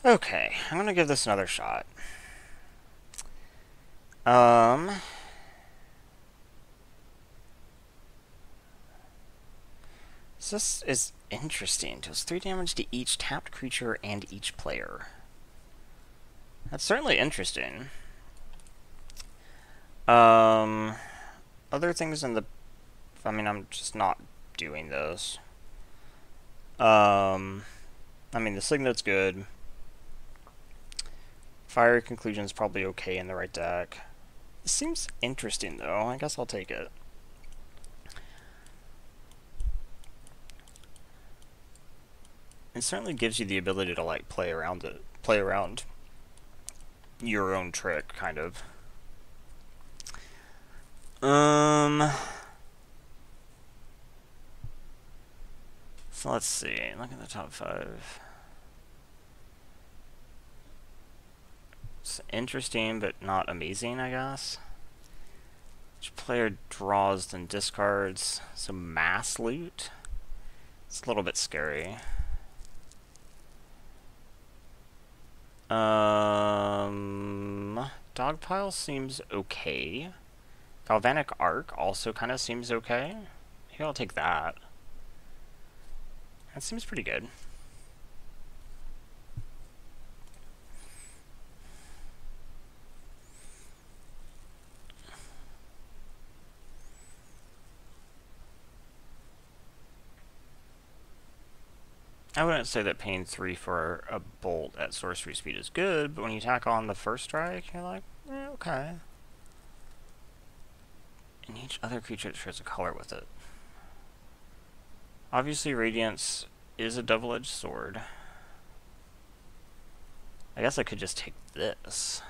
Okay, I'm gonna give this another shot. Um, this is interesting. Deals 3 damage to each tapped creature and each player. That's certainly interesting. Um, Other things in the... I mean, I'm just not doing those. I mean, the Signet's good. Fire Conclusion's probably okay in the right deck. It seems interesting, though. I guess I'll take it. It certainly gives you the ability to, like, play around it. Play around your own trick, kind of. So let's see. Look at the top 5. It's interesting, but not amazing, I guess. Each player draws then discards. So mass loot. It's a little bit scary. Dogpile seems okay. Galvanic Arc also kind of seems okay. Maybe I'll take that. That seems pretty good. I wouldn't say that paying 3 for a bolt at sorcery speed is good, but when you tack on the first strike, you're like, okay. And each other creature that shares a color with it. Obviously, Radiance is a double-edged sword. I guess I could just take this.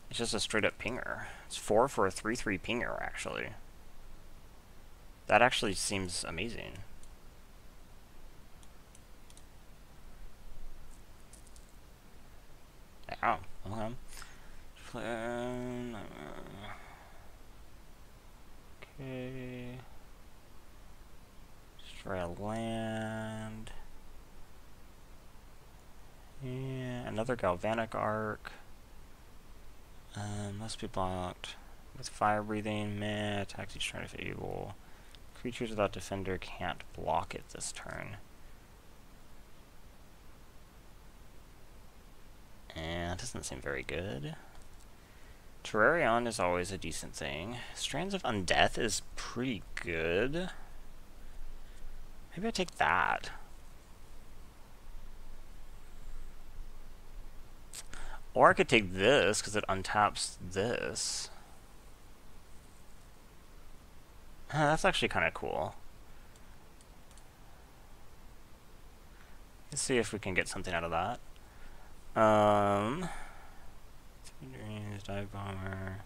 It's just a straight-up pinger. It's 4 for a 3/3 pinger, actually. That actually seems amazing. Oh, okay. Okay. Destroy a land. Yeah, another Galvanic Arc. Must be blocked. With fire breathing, meh, attacks each turn if able. Creatures without defender can't block it this turn. And it doesn't seem very good. Terrarion is always a decent thing. Strands of Undeath is pretty good. Maybe I take that. Or I could take this, because it untaps this. That's actually kind of cool. Let's see if we can get something out of that. Dive Bomber.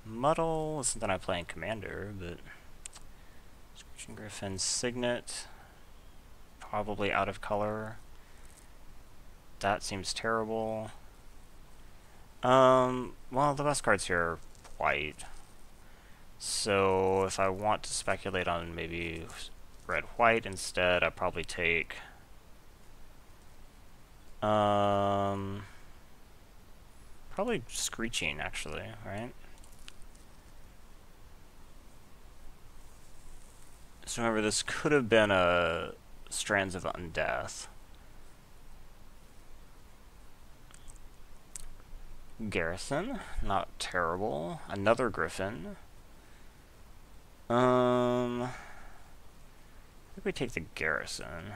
Muddle is something I play in Commander, but... Screeching Griffin, Signet. Probably out of color. That seems terrible. Well, the best cards here are white. So, if I want to speculate on maybe red-white instead, I'd probably take... Probably Screeching, actually, right? So remember, this could have been a Strands of Undeath. Garrison, not terrible. Another Griffin. I think we take the Garrison.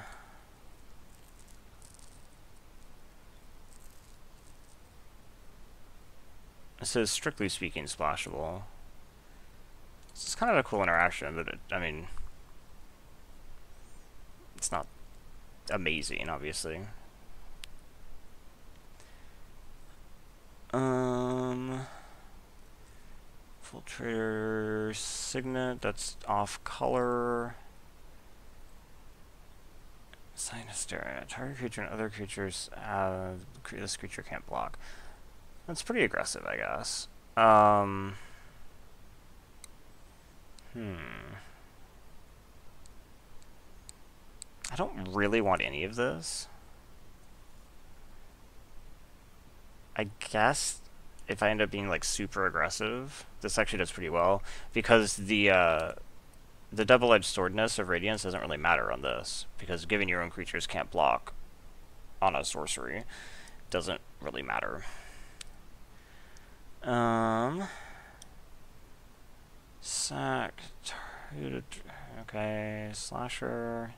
This is strictly speaking splashable. It's kind of a cool interaction, but I mean, it's not amazing, obviously. Infiltrator Signet, that's off color. Sinister, target creature and other creatures, this creature can't block. That's pretty aggressive, I guess. I don't really want any of this. I guess if I end up being like super aggressive, this actually does pretty well because the double-edged swordness of Radiance doesn't really matter on this because giving your own creatures can't block on a sorcery doesn't really matter. Sack. Okay, slasher.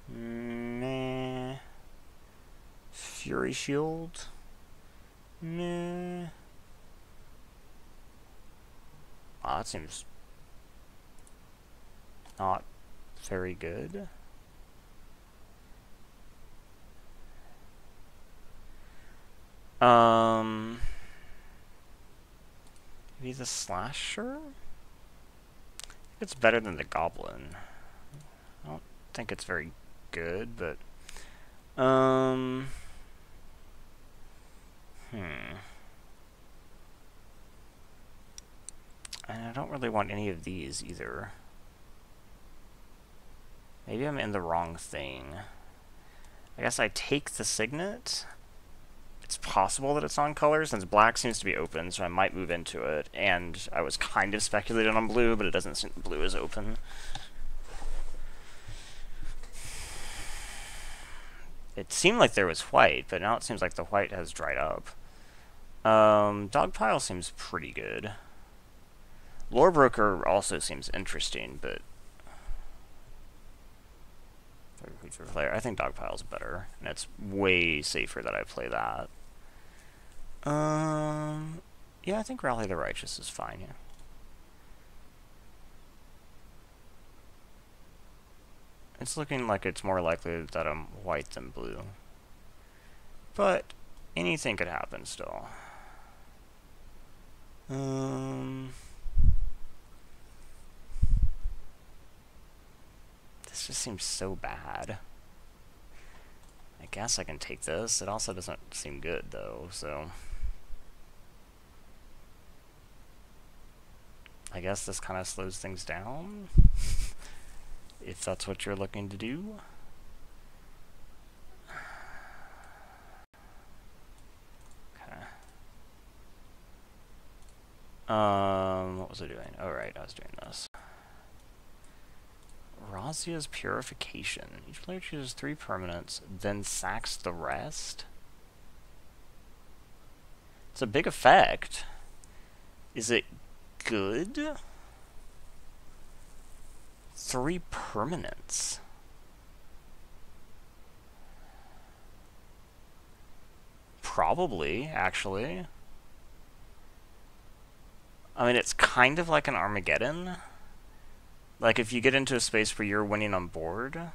Meh. Fury shield. Meh. Wow, that seems not very good. Maybe the slasher? It's better than the goblin. I don't think it's very good, but and I don't really want any of these either. Maybe I'm in the wrong thing. I guess I take the signet. It's possible that it's on color since black seems to be open, so I might move into it. And I was kind of speculating on blue, but it doesn't seem blue is open. It seemed like there was white, but now it seems like the white has dried up. Dogpile seems pretty good. Lorebroker also seems interesting, but I think Dogpile's better, and it's way safer that I play that. Yeah, I think Rally the Righteous is fine here. It's looking like it's more likely that I'm white than blue. But anything could happen still. This just seems so bad. I guess I can take this. It also doesn't seem good, though, so... I guess this kind of slows things down, if that's what you're looking to do. Okay. What was I doing? Oh, right, I was doing this. Razia's Purification. Each player chooses 3 permanents, then sacks the rest? It's a big effect. Is it good? 3 permanents. Probably, actually. I mean, it's kind of like an Armageddon. Like, if you get into a space where you're winning on board,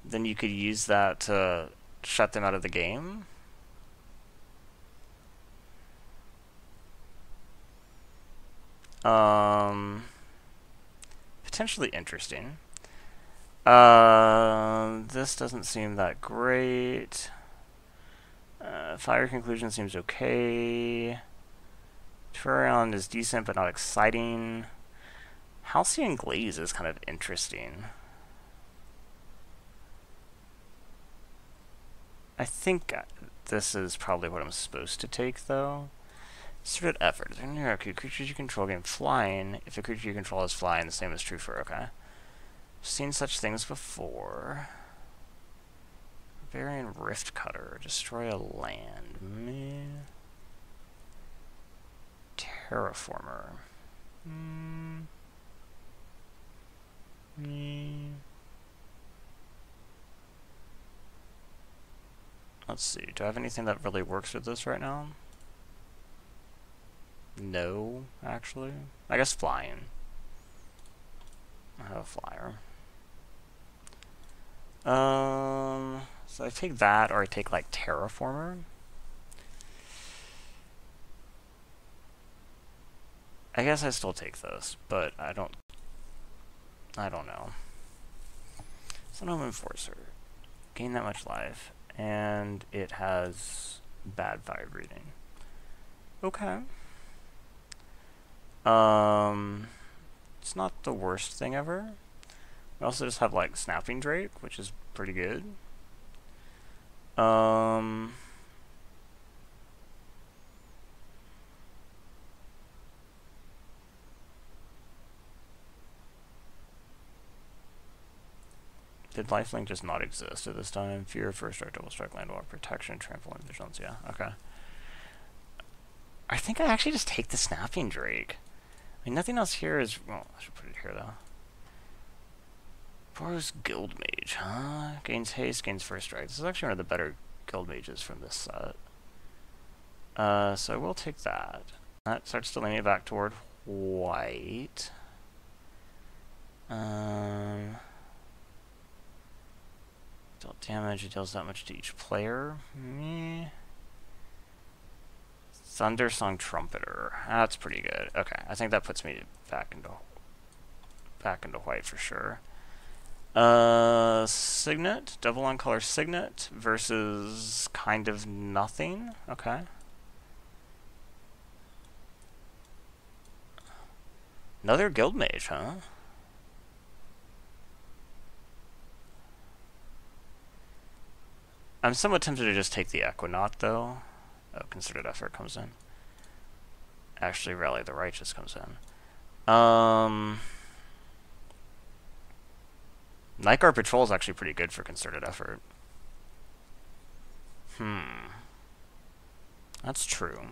then you could use that to shut them out of the game. Potentially interesting. This doesn't seem that great. Fire Conclusion seems okay. Turion is decent, but not exciting. Halcyon Glaze is kind of interesting. I think this is probably what I'm supposed to take, though. Concerted effort. In hierarchy, creatures you control gain flying. If a creature you control is flying, the same is true for, okay. I've seen such things before. Barbarian Rift Cutter. Destroy a land. Meh. Terraformer. Let's see. Do I have anything that really works with this right now? No, actually. I guess flying. I have a flyer. So I take that, or I take like Terraformer. I guess I still take this, but I don't know. Sunhome Enforcer. Gain that much life, and it has bad fire breathing. Okay. It's not the worst thing ever. We also just have like Snapping Drake, which is pretty good. Did lifelink just not exist at this time? Fear, first strike, double strike, landwalk, protection, trample, and vigilance. Yeah, okay. I think I actually just take the Snapping Drake. I mean, nothing else here is... Well, I should put it here, though. Boros Guild Mage, huh? Gains haste, gains first strike. This is actually one of the better Guild Mages from this set. So I will take that. That starts to lean me back toward white. Deal damage, it deals that much to each player. Meh. Thundersong Trumpeter. That's pretty good. Okay, I think that puts me back into white for sure. Signet, double on color Signet versus kind of nothing. Okay. Another Guild Mage, huh? I'm somewhat tempted to just take the Equinaut, though. Oh, Concerted Effort comes in. Actually, Rally the Righteous comes in. Night Guard Patrol is actually pretty good for Concerted Effort. That's true.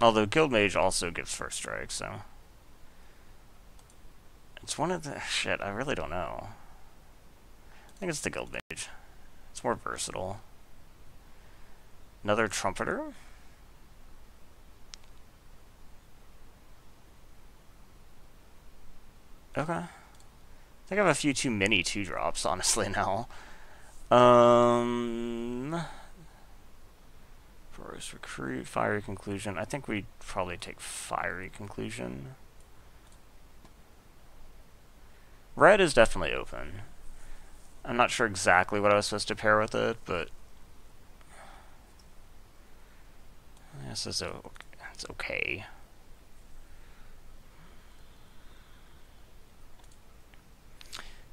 Although Guild Mage also gives first strike, so... It's one of the... Shit, I really don't know. I think it's the Guild Mage. It's more versatile. Another Trumpeter? Okay. I think I have a few too many 2-drops, honestly, now. Forest Recruit, Fiery Conclusion. I think we'd probably take Fiery Conclusion. Red is definitely open. I'm not sure exactly what I was supposed to pair with it, but... This is it's okay.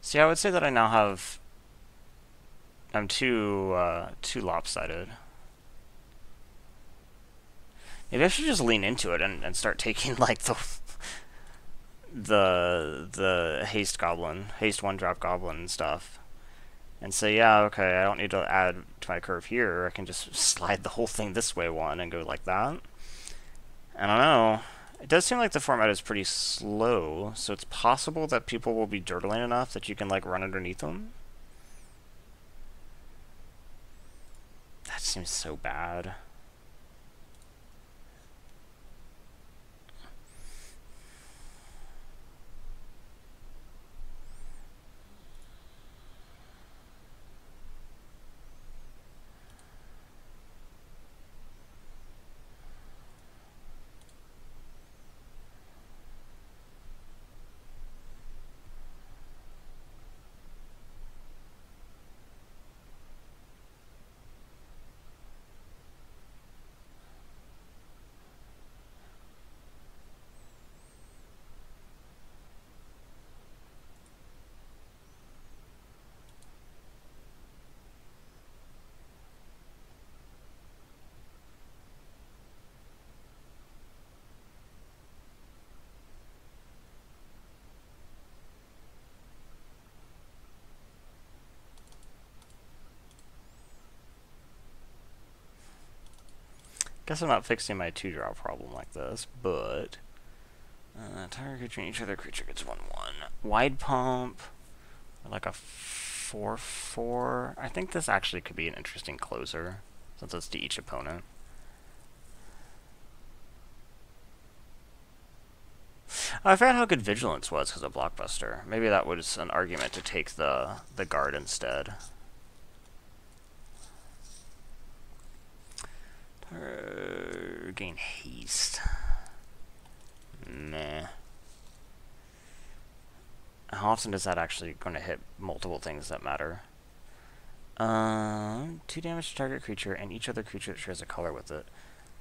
See, I would say that I now have... I'm too lopsided. Maybe I should just lean into it and start taking, like, the haste goblin, haste 1-drop goblin and stuff. And say, yeah, okay, I don't need to add to my curve here. I can just slide the whole thing this way one and go like that. I don't know. It does seem like the format is pretty slow, so it's possible that people will be dirtling enough that you can, like, run underneath them. That seems so bad. Guess I'm not fixing my 2-drop problem like this, but... target creature and each other creature gets 1/1. Wide Pump, like a 4/4. I think this actually could be an interesting closer, since it's to each opponent. I forgot how good Vigilance was because of Blockbuster. Maybe that was an argument to take the guard instead. Gain haste. Meh. How often is that actually going to hit multiple things that matter? 2 damage to target creature and each other creature that shares a color with it.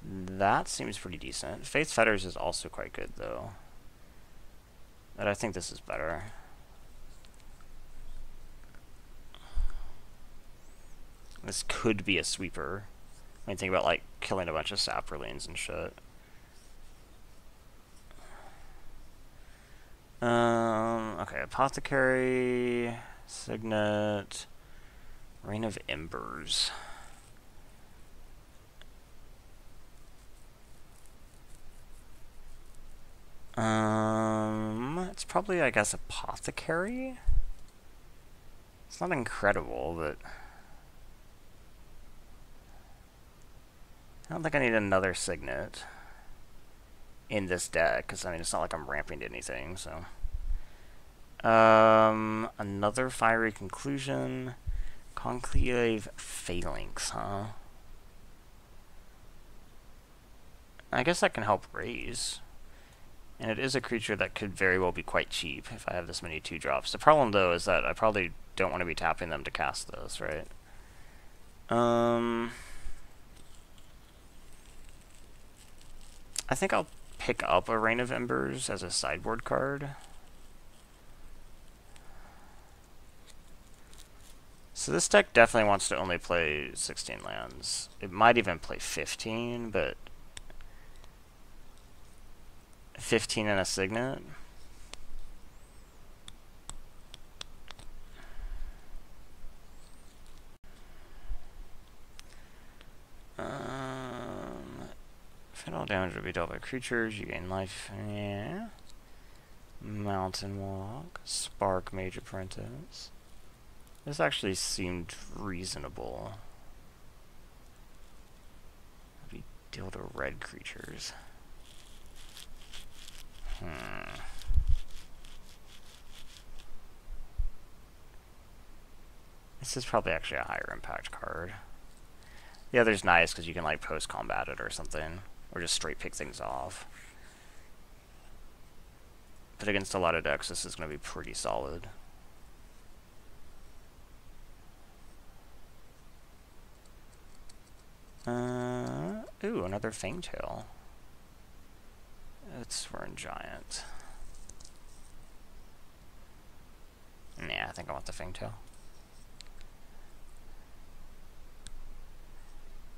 That seems pretty decent. Faith Fetters is also quite good, though. But I think this is better. This could be a sweeper. I mean, think about, like, killing a bunch of Saprolines and shit. Okay, Apothecary, Signet, Rain of Embers. It's probably, I guess, Apothecary? It's not incredible, but I don't think I need another Signet in this deck, because, I mean, it's not like I'm ramping to anything, so. Another Fiery Conclusion. Conclave Phalanx, huh? I guess that can help raise. And it is a creature that could very well be quite cheap if I have this many 2-drops. The problem, though, is that I probably don't want to be tapping them to cast those, right? I think I'll pick up a Rain of Embers as a sideboard card. So this deck definitely wants to only play 16 lands. It might even play 15, but 15 and a Signet. Fatal damage will be dealt by creatures. You gain life. Yeah. Mountain Walk. Spark Mage Apprentice. This actually seemed reasonable. We deal to red creatures. This is probably actually a higher impact card. The other's nice because you can like post-combat it or something. Or just straight pick things off. But against a lot of decks, this is going to be pretty solid. Ooh, another Fangtail. We're in Giant. Yeah, I think I want the Fangtail.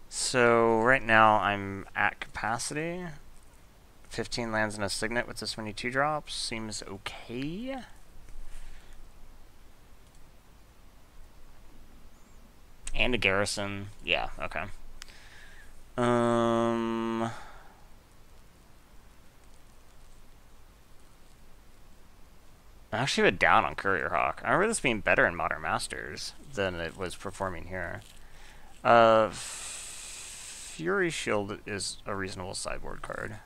So right now I'm at capacity. 15 lands and a Signet with this many 2-drops seems okay. And a Garrison. Yeah, okay. I actually went down on Courier Hawk. I remember this being better in Modern Masters than it was performing here. Fury Shield is a reasonable sideboard card.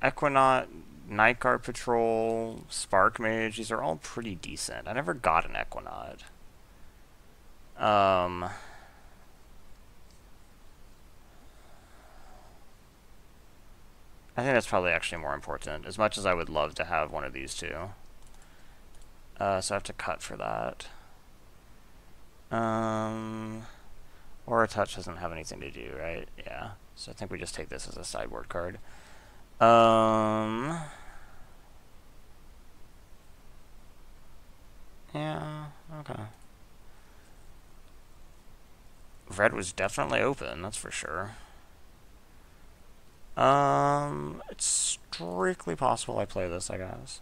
Equinaut, Night Guard Patrol, Spark Mage, these are all pretty decent. I never got an Equinaut. I think that's probably actually more important, as much as I would love to have one of these two. So I have to cut for that. Aura Touch doesn't have anything to do, right? Yeah. So I think we just take this as a sideboard card. Yeah, okay. Red was definitely open, that's for sure. It's strictly possible I play this, I guess.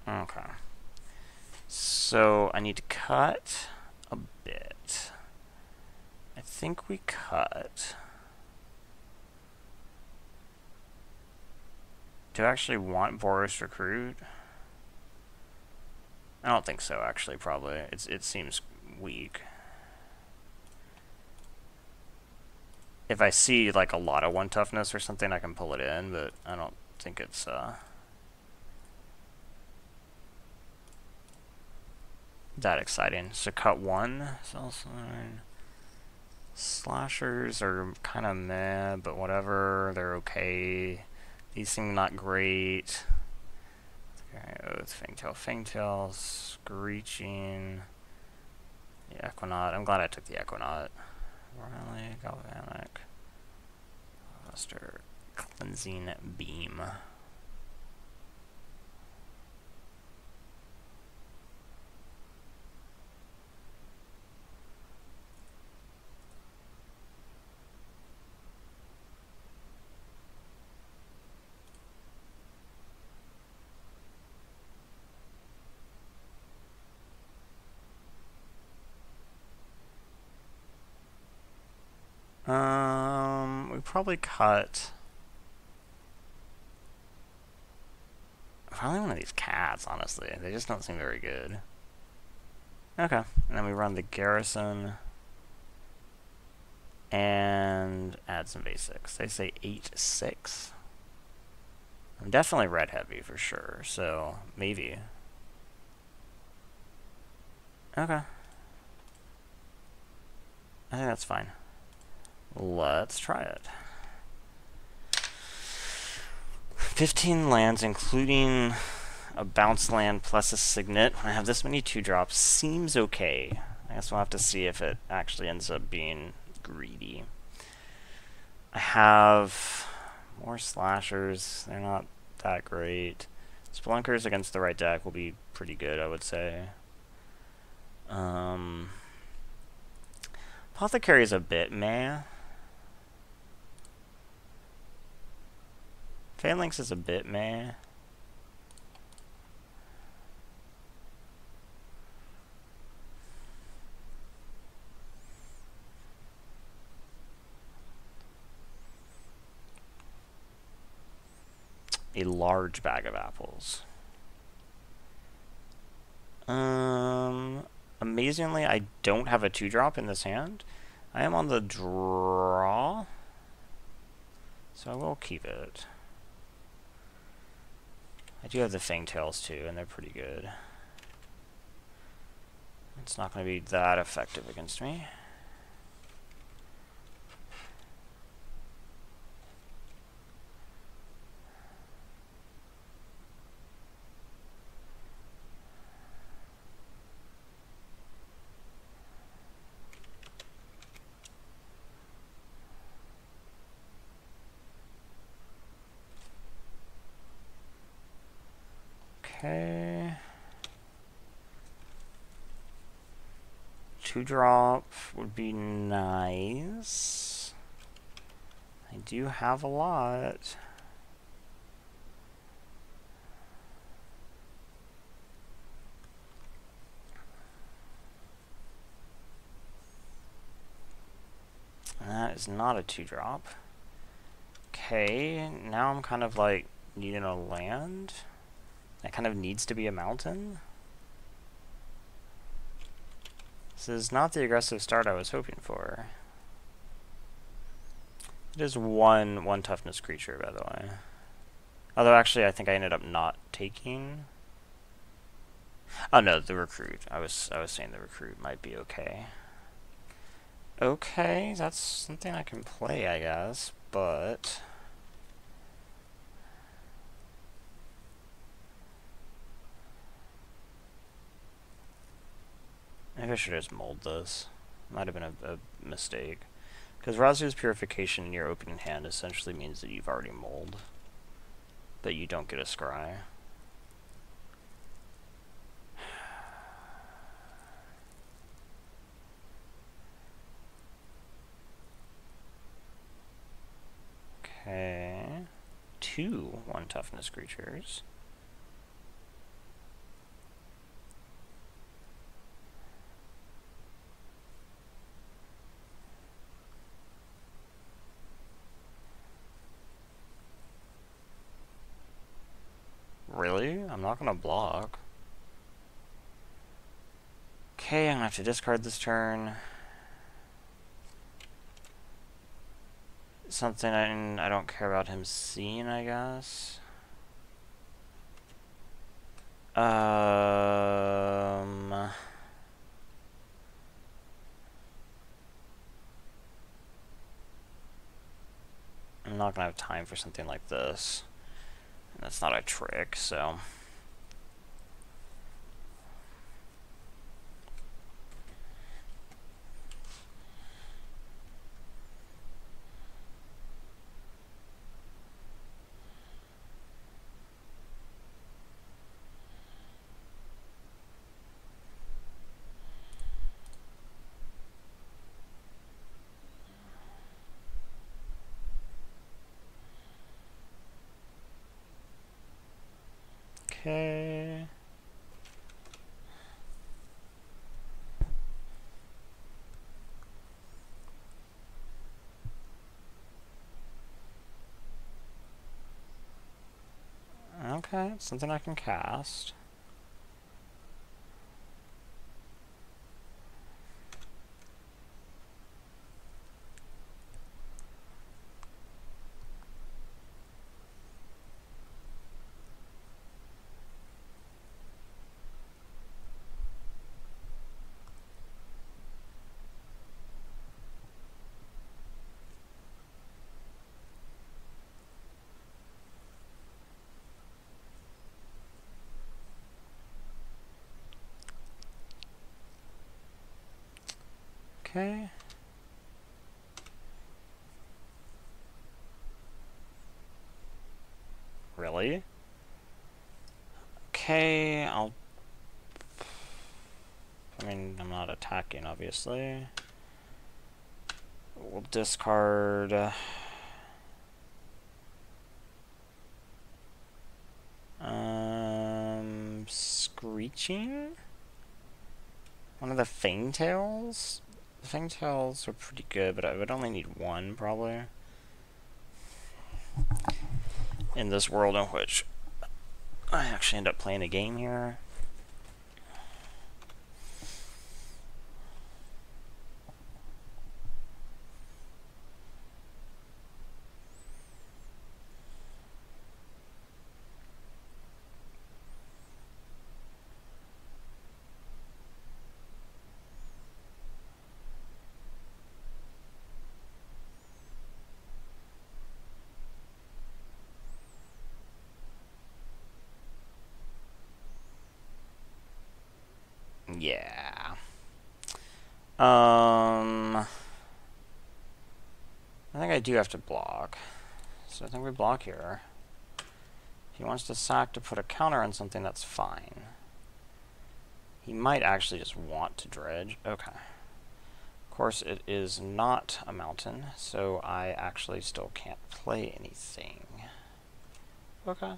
Okay. So I need to cut a bit. I think we cut. Do I actually want Boris Recruit? I don't think so, actually, probably. It seems weak. If I see, like, a lot of 1 toughness or something, I can pull it in, but I don't think it's, that exciting. So cut 1. Cell sign. Slashers are kind of meh, but whatever. They're okay. These seem not great. Okay, Oath, Fangtail, Screeching. The Equinaut. I'm glad I took the Equinaut. Riley, Galvanic. Buster. Cleansing Beam. We probably cut. Probably one of these cats, honestly. They just don't seem very good. Okay, and then we run the Garrison. And add some basics. They say 8-6. I'm definitely red heavy for sure, so maybe. Okay. I think that's fine. Let's try it. 15 lands, including a bounce land plus a signet. When I have this many 2-drops, seems okay. I guess we'll have to see if it actually ends up being greedy. I have more slashers. They're not that great. Spelunkers against the right deck will be pretty good, I would say. Apothecary is a bit meh. Phalanx is a bit meh. A large bag of apples. Amazingly, I don't have a 2-drop in this hand. I am on the draw, so I will keep it. I do have the Fangtails too, and they're pretty good. It's not going to be that effective against me. Okay. 2-drop would be nice. I do have a lot. That is not a 2-drop. Okay, now I'm kind of like needing a land. That kind of needs to be a mountain. This is not the aggressive start I was hoping for. It is one toughness creature, by the way. Although actually I think I ended up not taking. Oh no, the recruit. I was saying the recruit might be okay. Okay, that's something I can play, I guess, but maybe I should just mold this. Might have been a mistake. Because Razu's Purification in your opening hand essentially means that you've already molded, but you don't get a scry. Okay. 2 1-toughness creatures. Really? I'm not gonna block. Okay, I'm gonna have to discard this turn. Something I don't care about him seeing, I guess. not going to have time for something like this. And that's not a trick, so... Okay. Okay, something I can cast. Okay. Really? Okay, I mean, I'm not attacking, obviously. We'll discard... Screeching? One of the Fangtails? The Fangtails are pretty good, but I would only need one, probably. In this world in which I actually end up playing a game here. Yeah. I think I do have to block. So I think we block here. If he wants to sack to put a counter on something, that's fine. He might actually just want to dredge. Okay. Of course, it is not a mountain, so I actually still can't play anything. Okay.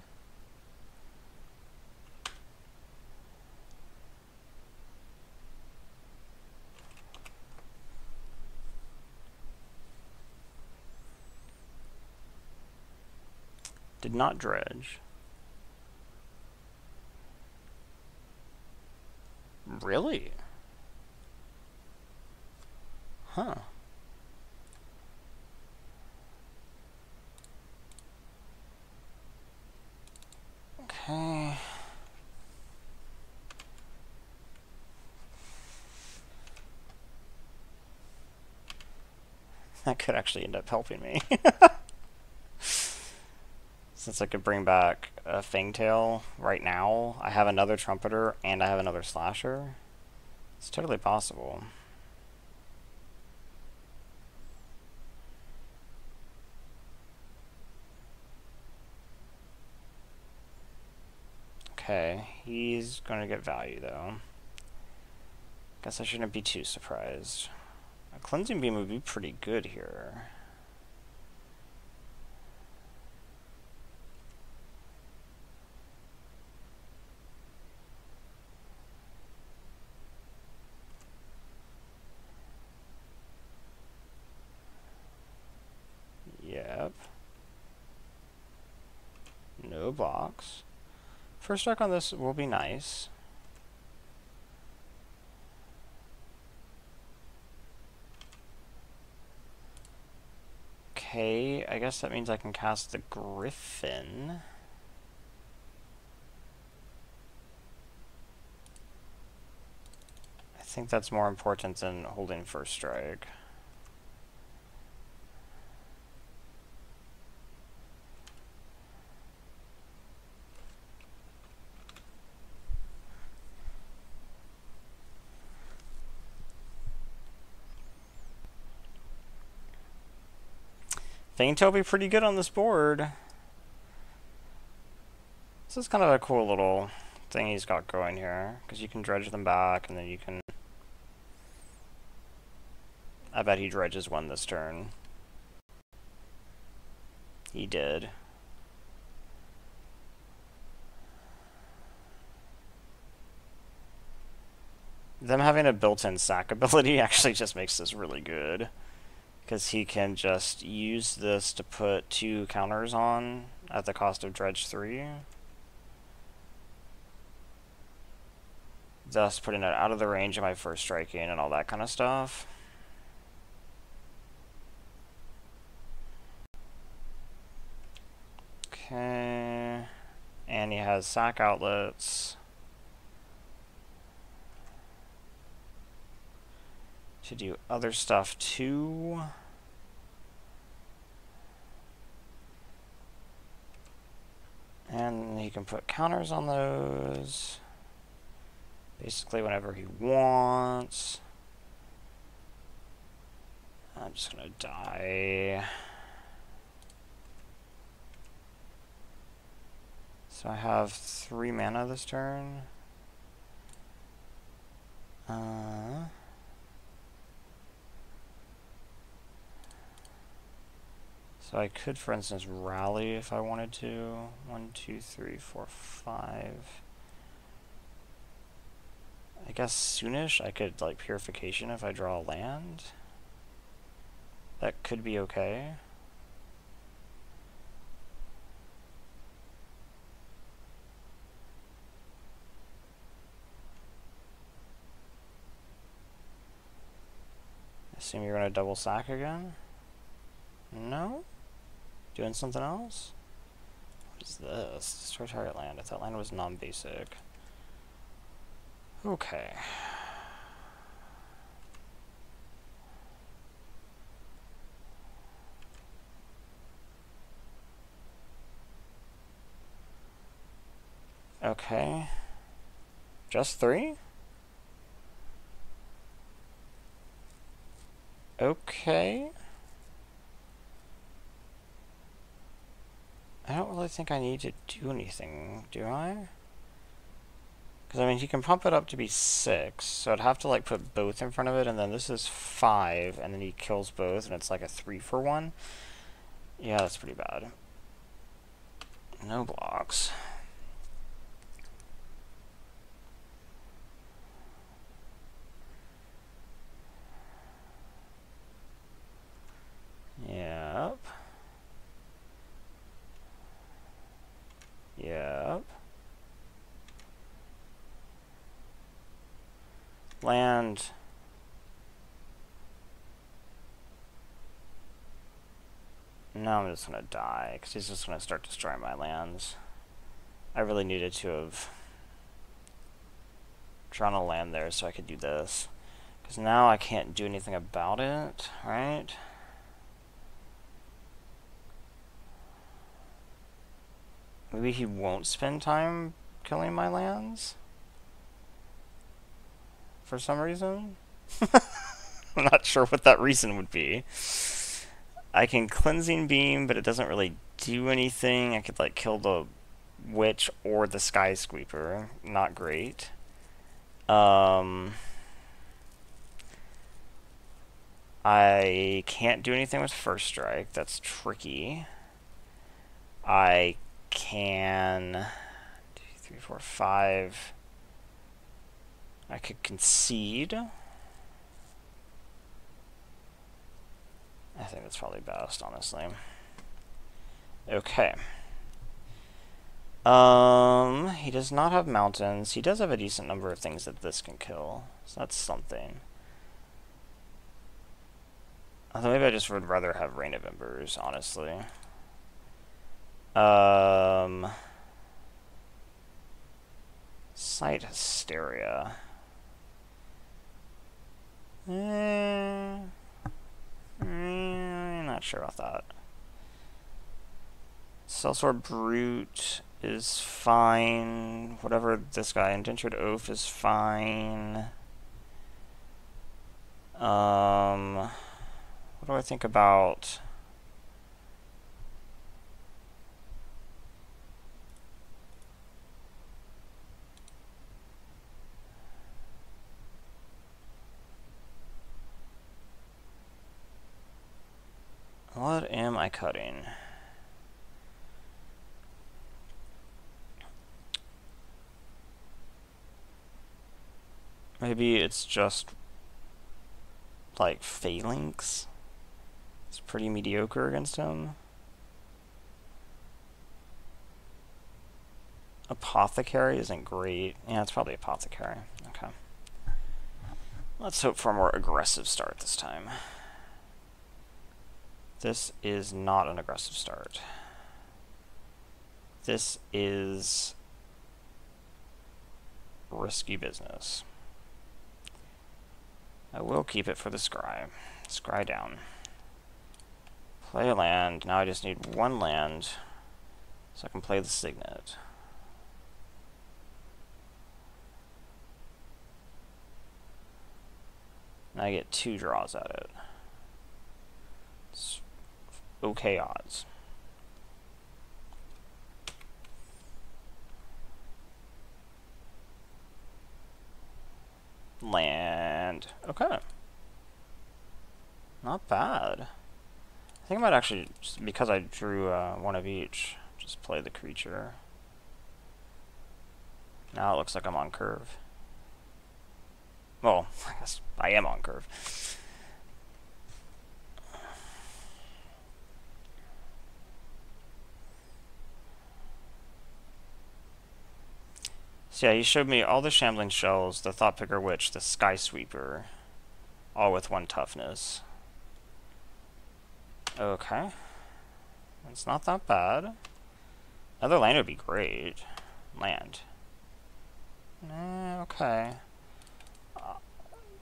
Did not dredge. Really? Huh. Okay. That could actually end up helping me. Since I could bring back a Fangtail right now, I have another Trumpeter and I have another Slasher. It's totally possible. Okay, he's going to get value though. Guess I shouldn't be too surprised. A Cleansing Beam would be pretty good here. Yep. No blocks. First strike on this will be nice. Okay, I guess that means I can cast the Griffin. I think that's more important than holding first strike. Faintail will be pretty good on this board. This is kind of a cool little thing he's got going here, because you can dredge them back, and then you can... I bet he dredges one this turn. He did. Them having a built-in sack ability actually just makes this really good, because he can just use this to put 2 counters on at the cost of dredge 3. Thus putting it out of the range of my first striking and all that kind of stuff. Okay. And he has sack outlets to do other stuff too. And he can put counters on those basically whenever he wants. I'm just gonna die. So I have 3 mana this turn. So I could, for instance, rally if I wanted to. 1, 2, 3, 4, 5. I guess soonish I could, like, Purification if I draw a land. That could be okay. Assume you're gonna double sack again? No? Doing something else? What is this? Destroy target land. I thought land was non-basic. Okay. Okay. Just 3? Okay. I don't really think I need to do anything, do I? Because, I mean, he can pump it up to be 6, so I'd have to, like, put both in front of it, and then this is 5, and then he kills both, and it's like a 3-for-1. Yeah, that's pretty bad. No blocks. Yep. Yep. Land. No, I'm just gonna die, because he's just gonna start destroying my lands. I really needed to have drawn a land there so I could do this. Because now I can't do anything about it, right? Maybe he won't spend time killing my lands? For some reason? I'm not sure what that reason would be. I can Cleansing Beam, but it doesn't really do anything. I could, like, kill the Witch or the Skyscraper. Not great. I can't do anything with First Strike. That's tricky. I can... 2, 3, 4, 5... I could concede. I think that's probably best, honestly. Okay. He does not have mountains. He does have a decent number of things that this can kill, so that's something. Although maybe I just would rather have Rain of Embers, honestly. Site Hysteria. Not sure about that. Sellsword Brute is fine. Whatever this guy, Indentured Oath is fine. What do I think about am I cutting? Maybe it's just like Phalanx. It's pretty mediocre against him. Apothecary isn't great. Yeah, it's probably Apothecary. Okay. Let's hope for a more aggressive start this time. This is not an aggressive start. This is risky business. I will keep it for the scry. Scry down. Play a land. Now I just need one land so I can play the Signet. And I get 2 draws at it. It's okay odds. Land. Okay. Not bad. I think I might actually, just because I drew one of each, just play the creature. Now it looks like I'm on curve. Well, I guess I am on curve. So yeah, he showed me all the Shambling Shells, the Thoughtpicker Witch, the Sky Sweeper, all with 1 toughness. Okay. It's not that bad. Another land would be great. Land. Okay.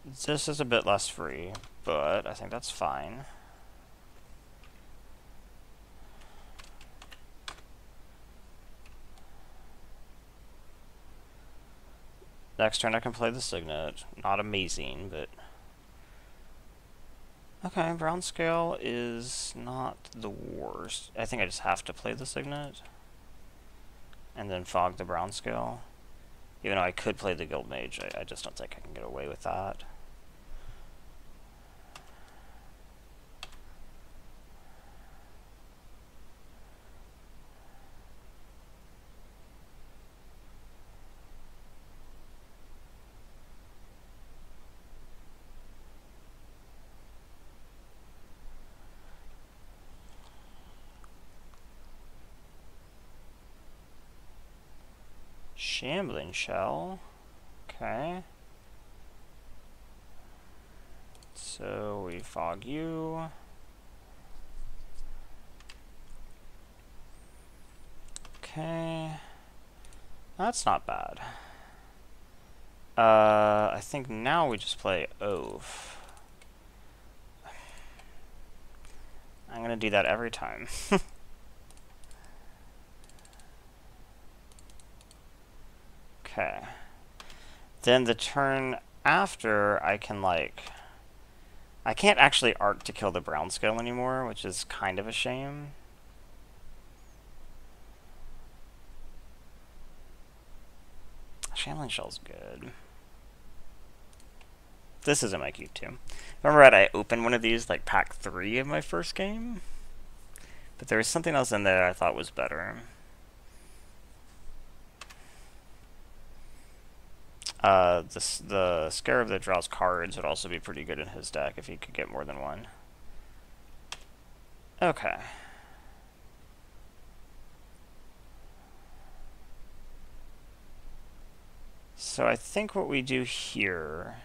This is a bit less free, but I think that's fine. Next turn I can play the Signet. Not amazing, but... Okay, brown scale is not the worst. I think I just have to play the Signet. And then fog the brown scale. Even though I could play the Guild Mage, I just don't think I can get away with that. Shambling Shell. Okay. So we fog you. Okay. That's not bad. I think now we just play Oath. I'm gonna do that every time. Okay. Then the turn after, I can, like... I can't actually arc to kill the brown scale anymore, which is kind of a shame. Shambling Shell's good. This is in my cube too. Remember I opened one of these, like, pack 3 of my first game? But there was something else in there I thought was better. The Scarab that draws cards would also be pretty good in his deck if he could get more than one. Okay. So I think what we do here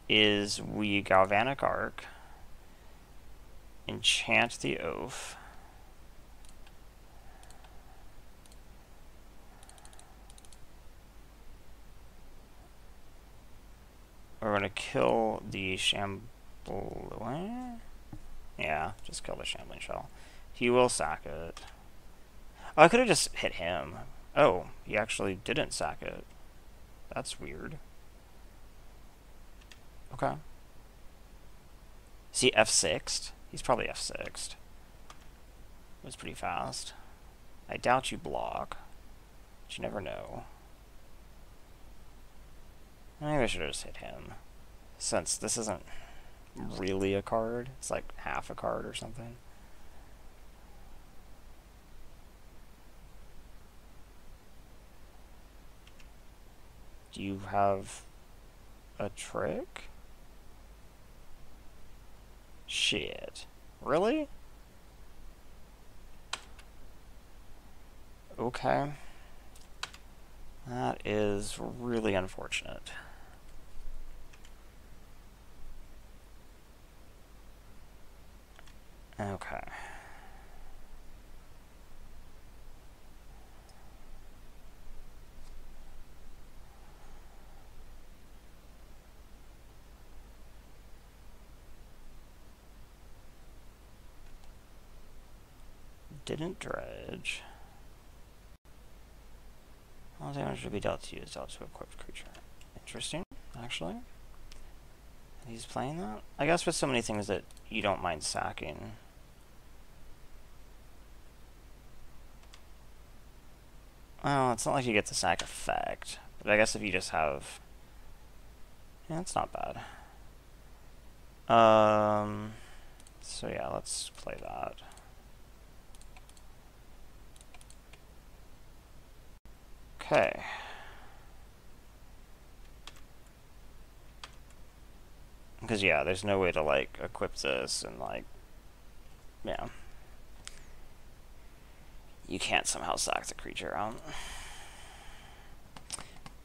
is we Galvanic Arc, enchant the Oath, we're going to kill the Yeah, just kill the Shambling Shell. He will sack it. Oh, I could have just hit him. Oh, he actually didn't sack it. That's weird. Okay. Is he F6'd? He's probably F6'd. It was pretty fast. I doubt you block. But you never know. Maybe I should have just hit him. Since this isn't really a card. It's like half a card or something. Do you have a trick? Shit. Really? Okay. That is really unfortunate. Okay. Didn't dredge. All damage should be dealt to you is dealt to equipped creature. Interesting, actually. He's playing that? I guess with so many things that you don't mind sacking. Well, it's not like you get the sack effect. But I guess if you just have... Yeah, that's not bad. So yeah, let's play that. Okay. Because, yeah, there's no way to, like, equip this and, like... Yeah. You can't somehow sack the creature out.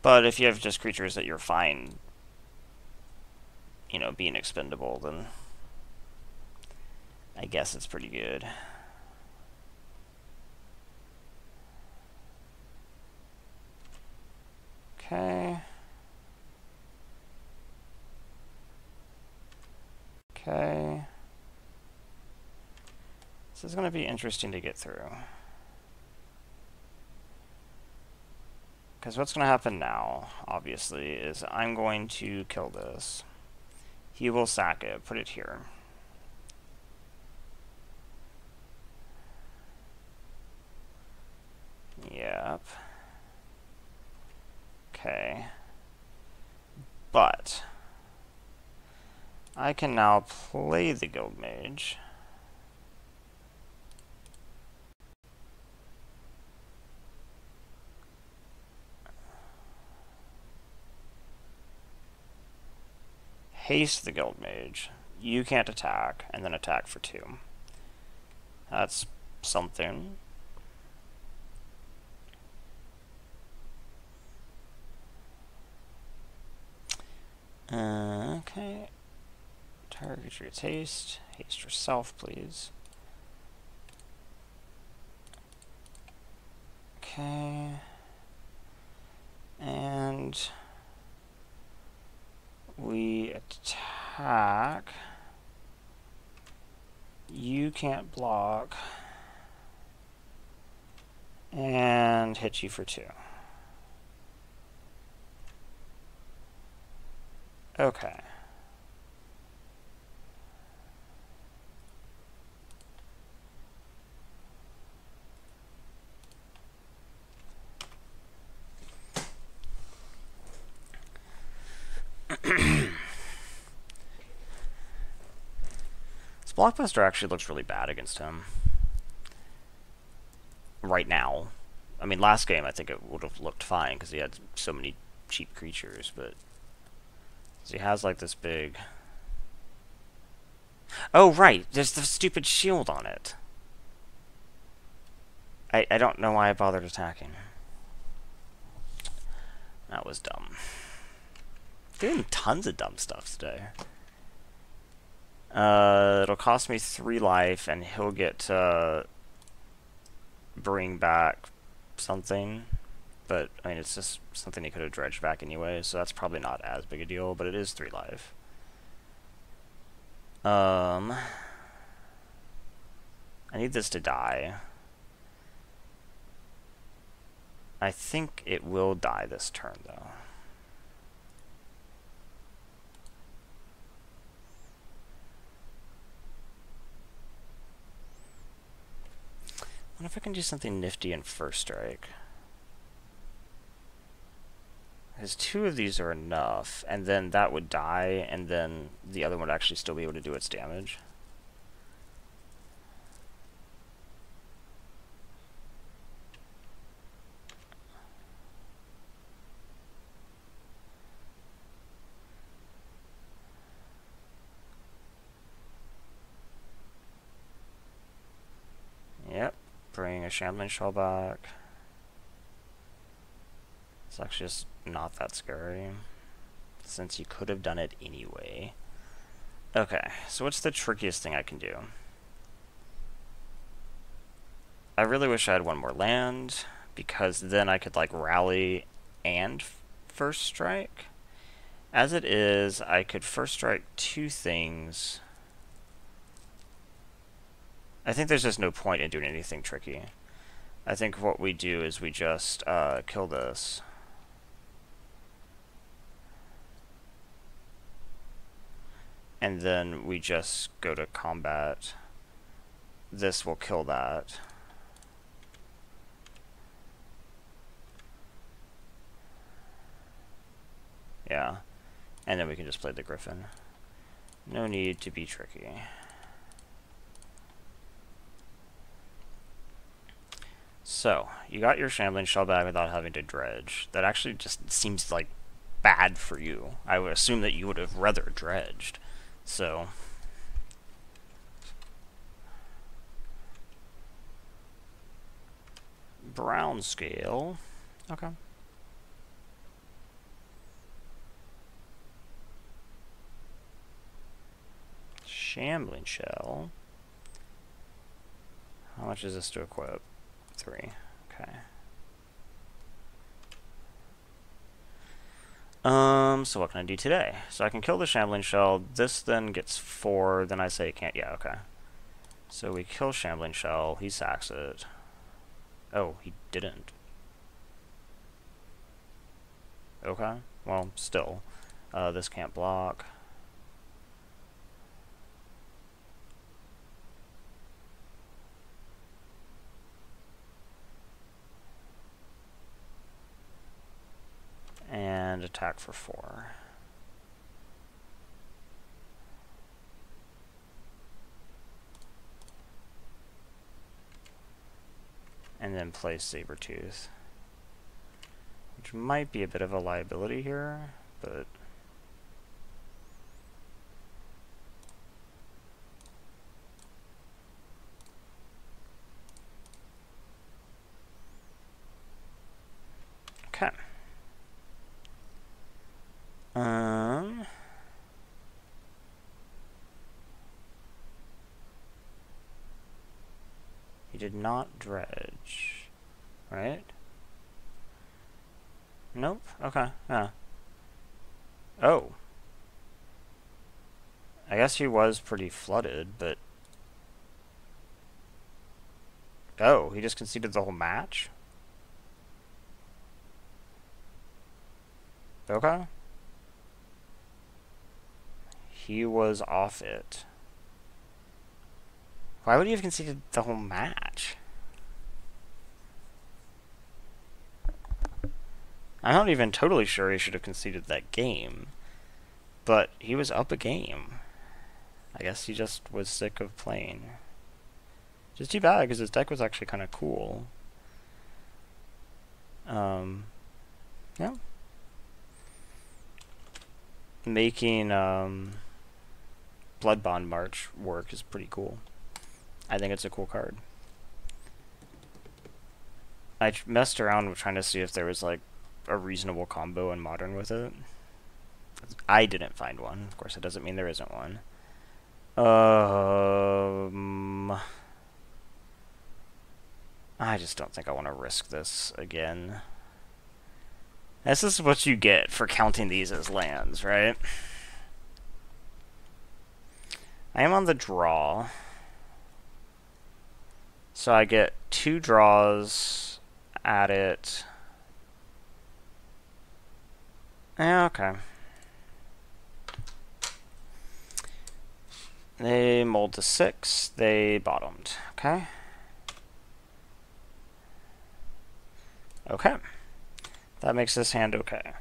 But if you have just creatures that you're fine, you know, being expendable, then I guess it's pretty good. Okay. Okay. This is going to be interesting to get through. Because what's going to happen now, obviously, is I'm going to kill this. He will sack it, put it here. Yep. Okay. But I can now play the Guild Mage. Haste the Guild Mage. You can't attack, and then attack for 2. That's something. Okay. Target gets haste. Haste yourself, please. Okay. And we attack. You can't block. And hit you for 2. Okay. This Blockbuster actually looks really bad against him. Right now. I mean, last game I think it would have looked fine because he had so many cheap creatures, but he has like this big... Oh, right! There's the stupid shield on it. I don't know why I bothered attacking. That was dumb. Doing tons of dumb stuff today. It'll cost me 3 life, and he'll get to bring back something. But, I mean, it's just something he could have dredged back anyway, so that's probably not as big a deal, but it is 3 life. I need this to die. I think it will die this turn, though. I wonder if I can do something nifty in first strike. Because 2 of these are enough, and then that would die, and then the other one would actually still be able to do its damage. a Shambling Shell back. It's actually just not that scary, since you could have done it anyway. Okay, so what's the trickiest thing I can do? I really wish I had one more land, because then I could, like, rally and first strike. As it is, I could first strike two things. I think there's just no point in doing anything tricky. I think what we do is we just kill this. And then we just go to combat. This will kill that. Yeah. And then we can just play the Griffin. No need to be tricky. So, you got your Shambling Shell back without having to dredge. That actually just seems like bad for you. I would assume that you would have rather dredged. So, brown scale. Okay. Shambling Shell. How much is this to equip? 3. Okay. So what can I do today? So I can kill the Shambling Shell. This then gets 4. Then I say it can't. Yeah, okay. So we kill Shambling Shell. He sacks it. Oh, he didn't. Okay. Well, still. This can't block. And attack for 4. And then play Sabertooth. Which might be a bit of a liability here, but... Okay. He did not dredge, right? Nope. Okay. Yeah. Oh. I guess he was pretty flooded, but... Oh, he just conceded the whole match? Okay. He was off it. Why would he have conceded the whole match? I'm not even totally sure he should have conceded that game. But he was up a game. I guess he just was sick of playing. Just too bad, because his deck was actually kind of cool. Yeah. Making Blood Bond March work is pretty cool. I think it's a cool card. I messed around with trying to see if there was like a reasonable combo in Modern with it. I didn't find one. Of course, it doesn't mean there isn't one. I just don't think I want to risk this again. This is what you get for counting these as lands, right? I am on the draw. So I get 2 draws at it. Yeah, okay. They mulled to 6. They bottomed. Okay. Okay. That makes this hand okay.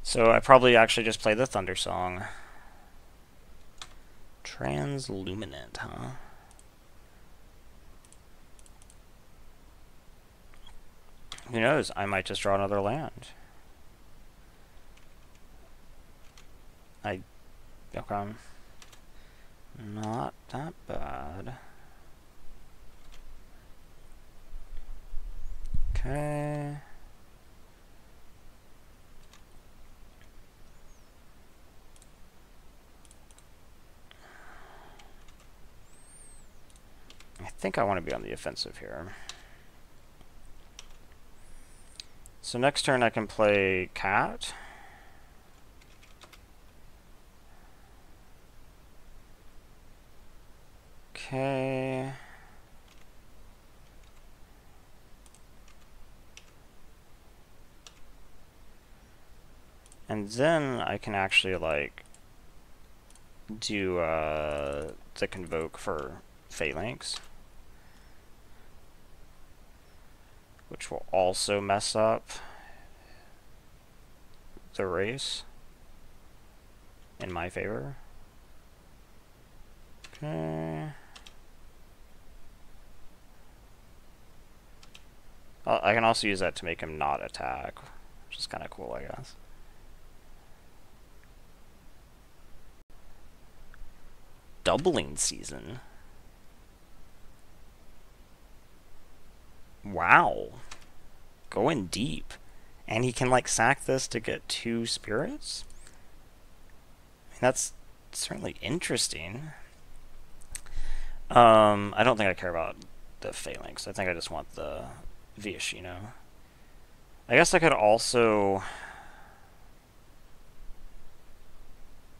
So I probably actually just play the Thunder Song. Transluminant, huh? Who knows? I might just draw another land. Okay. Not that bad. Okay. I think I want to be on the offensive here. So next turn I can play cat. Okay. And then I can actually, like, do the convoke for Phalanx, which will also mess up the race in my favor. Okay. I can also use that to make him not attack, which is kind of cool, I guess. Doubling season. Wow. Going deep. And he can, like, sack this to get 2 spirits? I mean, that's certainly interesting. I don't think I care about the Phalanx. I think I just want the Viashino. I guess I could also...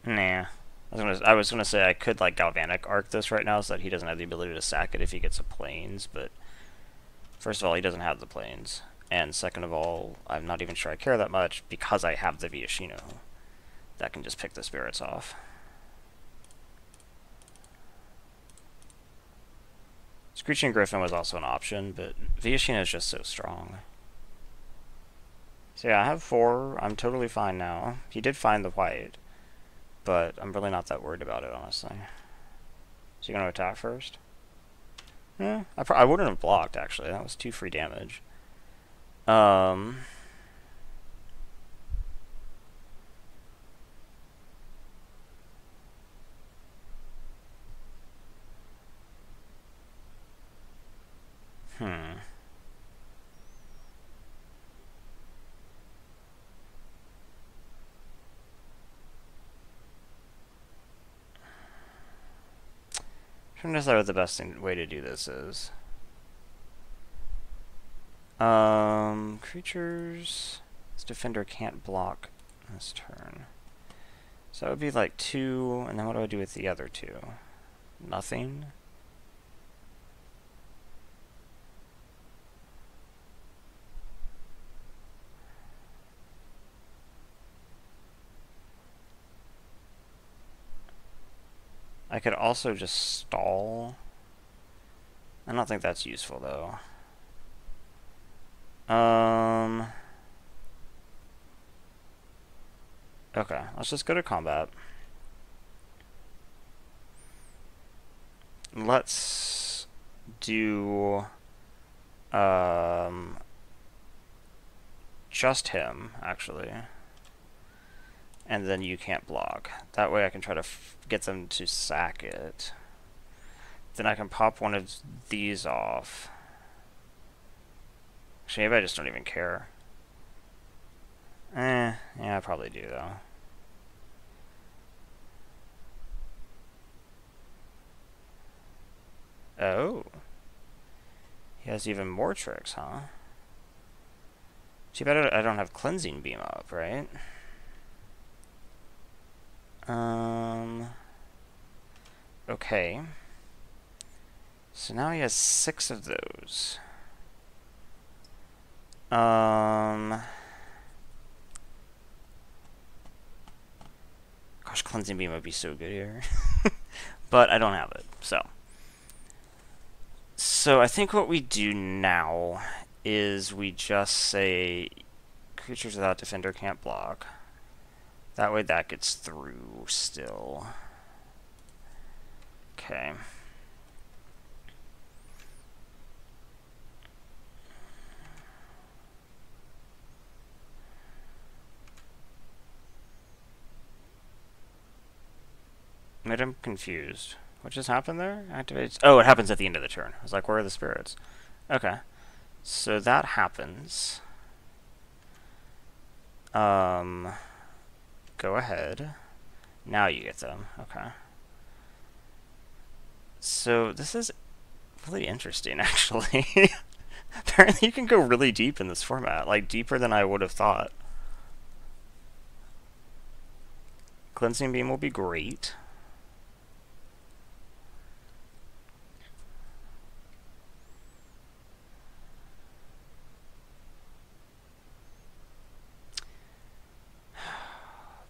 Nah. I was gonna say I could, like, Galvanic Arc this right now so that he doesn't have the ability to sack it if he gets a Plains, but first of all, he doesn't have the Plains, and second of all, I'm not even sure I care that much because I have the Viashino that can just pick the spirits off. Screeching Griffin was also an option, but Viashino is just so strong. So yeah, I have 4. I'm totally fine now. He did find the white, but I'm really not that worried about it, honestly. Is he going to attack first? Yeah, I wouldn't have blocked, actually. That was 2 free damage. I'm trying to decide what the best way to do this is. Creatures... This defender can't block this turn. So that would be like 2, and then what do I do with the other 2? Nothing? I could also just stall. I don't think that's useful, though. Okay, let's just go to combat. Let's do just him, actually. And then you can't block. That way I can try to get them to sack it. Then I can pop one of these off. Actually, maybe I just don't even care. Yeah, I probably do, though. Oh. He has even more tricks, huh? Too bad I don't have Cleansing Beam up, right? Okay. So now he has 6 of those. Gosh, Cleansing Beam would be so good here. But I don't have it, so. So I think what we do now is we just say creatures without defender can't block. That way that gets through still. Okay. Made him confused. What just happened there? Activates. Oh, it happens at the end of the turn. I was like, where are the spirits? Okay. So that happens. Go ahead. Now you get them. Okay. So this is really interesting, actually. Apparently you can go really deep in this format, like deeper than I would have thought. Cleansing Beam will be great.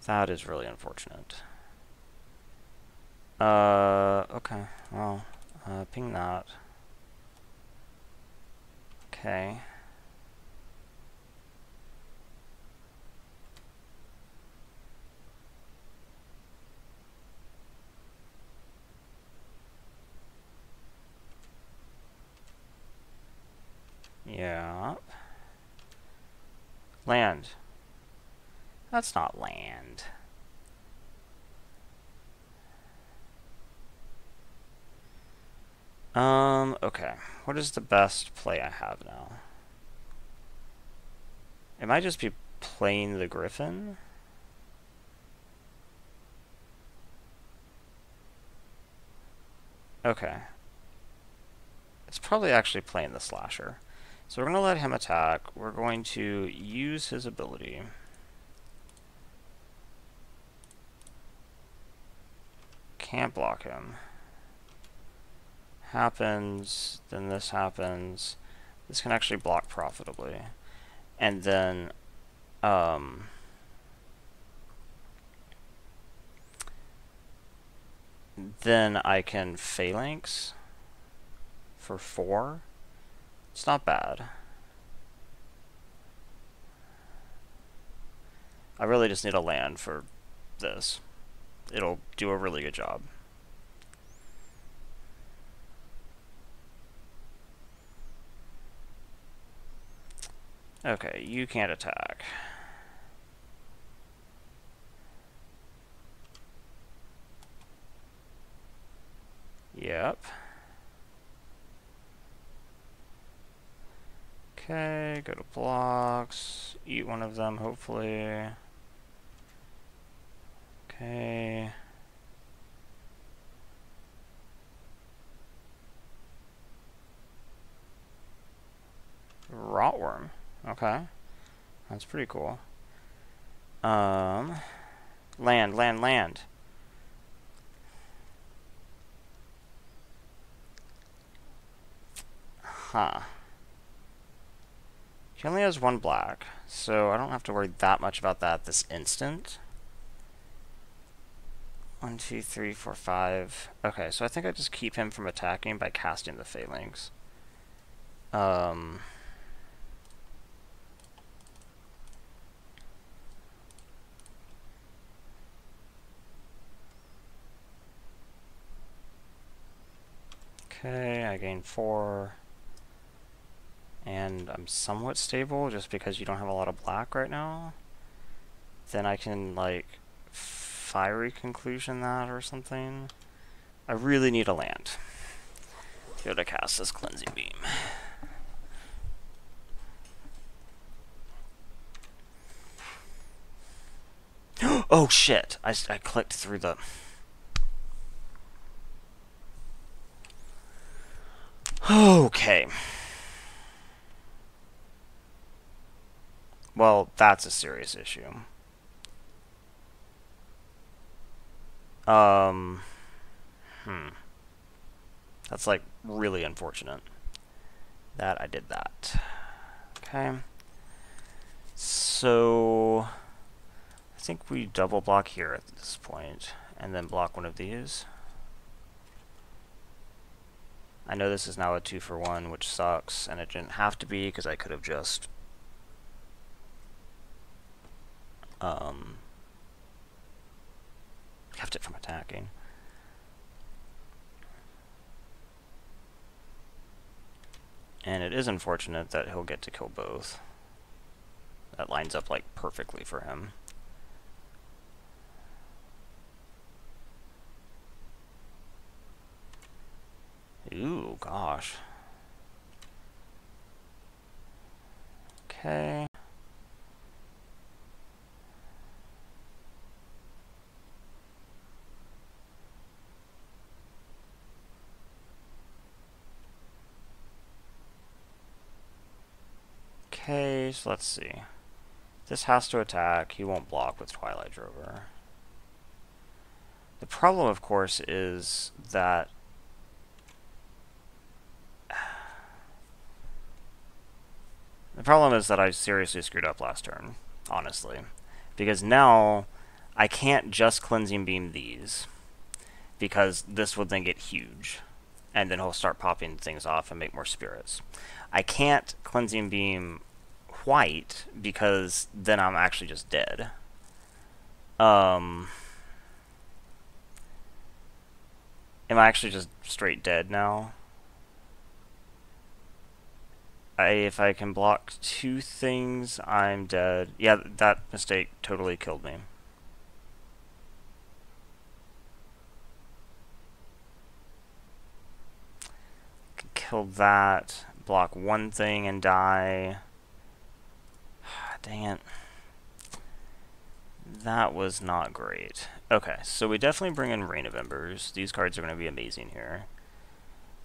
That is really unfortunate. Okay, well, ping that. Okay. Yeah. Land. That's not land. Okay. What is the best play I have now? It might just be playing the Griffin. Okay. It's probably actually playing the Slasher. So we're going to let him attack. We're going to use his ability. Can't block him. Happens, then this happens. This can actually block profitably. And then, then I can Phalanx for 4. It's not bad. I really just need a land for this. It'll do a really good job. Okay, you can't attack. Yep. Okay, go to blocks. Eat one of them, hopefully. Okay. Rotworm. Okay. That's pretty cool. Land, land, land. Huh. He only has 1 black, so I don't have to worry that much about that this instant. 1, 2, 3, 4, 5. Okay, so I think I just keep him from attacking by casting the Phalanx. Okay, I gain 4. And I'm somewhat stable just because you don't have a lot of black right now. Then I can, like, Fiery Conclusion that or something. I really need a land. Go to cast this Cleansing Beam. Oh shit! I clicked through the... Okay. Well, that's a serious issue. That's, like, really unfortunate that I did that. Okay. So... I think we double block here at this point, and then block one of these. I know this is now a 2-for-1, which sucks, and it didn't have to be, because I could have just... kept it from attacking. And it is unfortunate that he'll get to kill both. That lines up, like, perfectly for him. Ooh, gosh. Okay. Okay, so let's see. This has to attack. He won't block with Twilight Drover. The problem, of course, is that I seriously screwed up last turn, honestly. Because now I can't just Cleansing Beam these, because this would then get huge. And then he'll start popping things off and make more spirits. I can't Cleansing Beam white, because then I'm actually just dead. Am I actually just straight dead now? If I can block two things, I'm dead. Yeah, that mistake totally killed me. Can kill that, block one thing and die. Dang it. That was not great. Okay, so we definitely bring in Rain of Embers. These cards are going to be amazing here.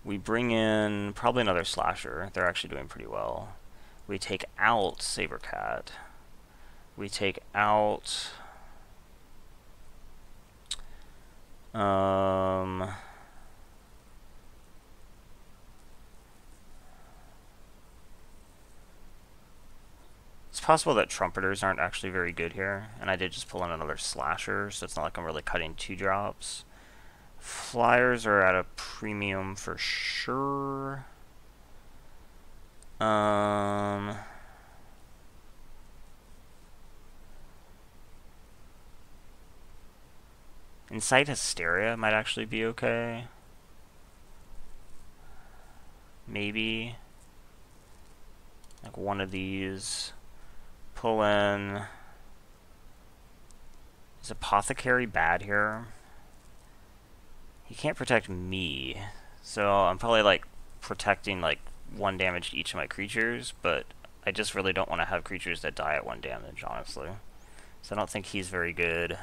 We bring in probably another Slasher. They're actually doing pretty well. We take out Sabercat. We take out... It's possible that Trumpeters aren't actually very good here, and I did just pull in another Slasher, so it's not like I'm really cutting 2 drops. Flyers are at a premium for sure. Incite Hysteria might actually be okay. Maybe. Like one of these. Pull in... Is Apothecary bad here? He can't protect me, so I'm probably like protecting like 1 damage to each of my creatures, but I just really don't want to have creatures that die at 1 damage, honestly. So I don't think he's very good.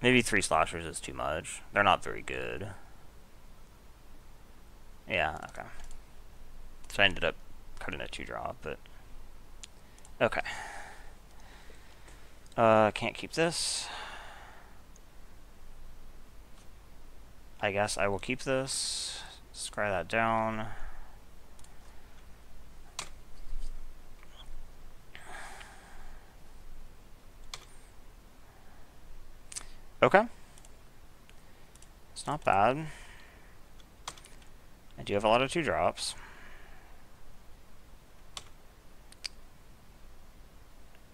Maybe 3 Slashers is too much. They're not very good. Yeah, okay. So I ended up cutting a 2-drop, but... Okay. Can't keep this. I guess I will keep this. Scry that down. Okay. It's not bad. I do have a lot of 2-drops.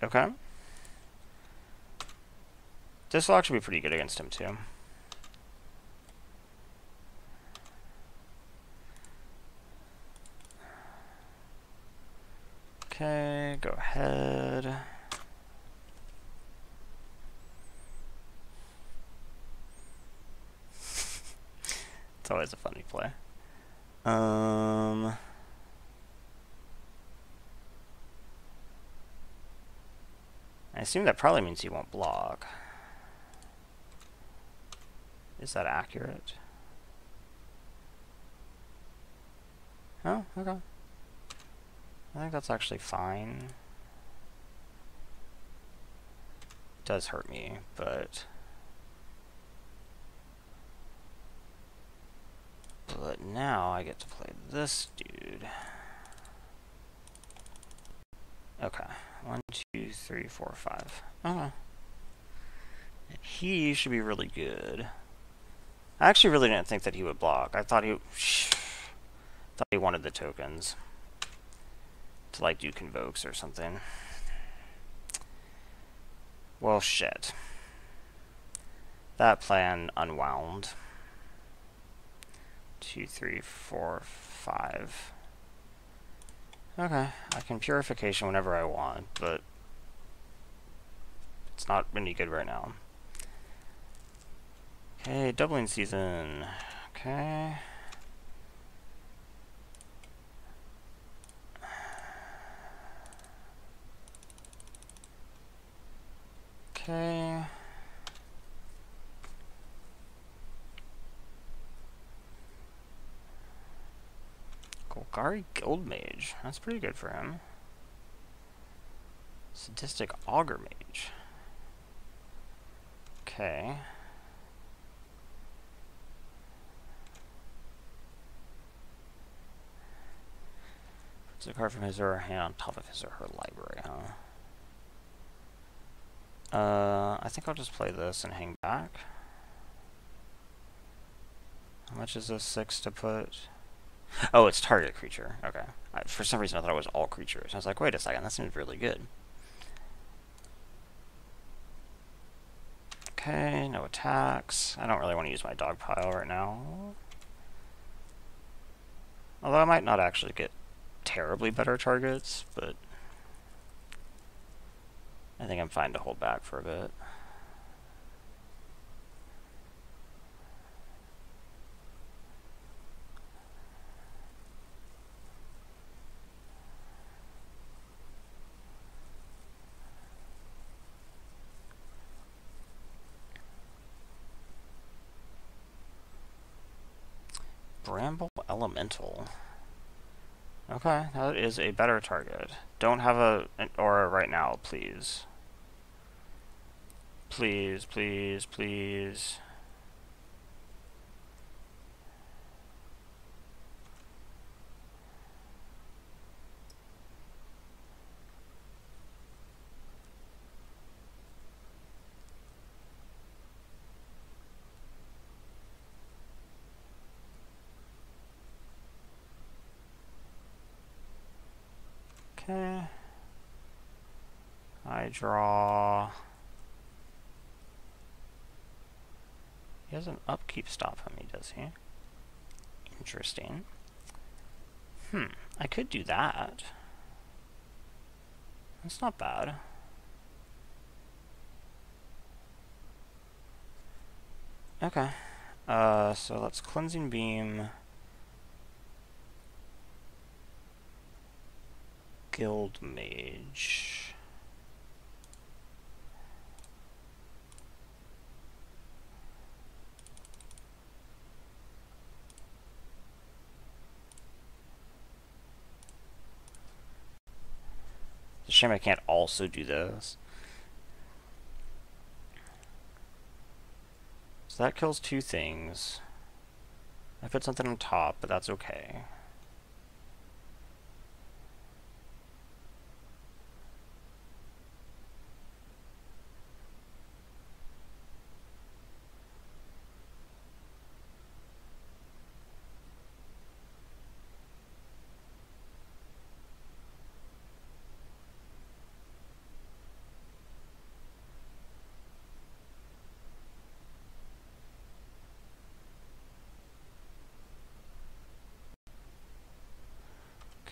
Okay. This will actually be pretty good against him, too. Okay, go ahead. It's always a funny play. I assume that probably means he won't block. Is that accurate? Oh, okay. I think that's actually fine. It does hurt me, but... But now I get to play this dude. Okay. 1, 2, 3, 4, 5. Okay. He should be really good. I actually really didn't think that he would block. I thought he wanted the tokens to like do convokes or something. Well, shit. That plan unwound. 2, 3, 4, 5. Okay, I can Purification whenever I want, but it's not any good right now. Okay, Doubling Season. Okay. Okay. Golgari Guildmage. That's pretty good for him. Sadistic Augur Mage. Okay. Puts a card from his or her hand on top of his or her library, huh? I think I'll just play this and hang back. How much is this 6 to put? Oh, it's target creature. Okay. For some reason I thought it was all creatures. I was like, wait a second, that seems really good. Okay, no attacks. I don't really want to use my dog pile right now. Although I might not actually get terribly better targets, but I think I'm fine to hold back for a bit. Bramble Elemental. Okay, that is a better target. Don't have an aura right now, please. Please, please, please. Okay. I draw. He has an upkeep stop on me, does he? Interesting. I could do that. That's not bad. Okay. So let's Cleansing Beam. Guild Mage. It's a shame I can't also do this. So that kills 2 things. I put something on top, but that's okay.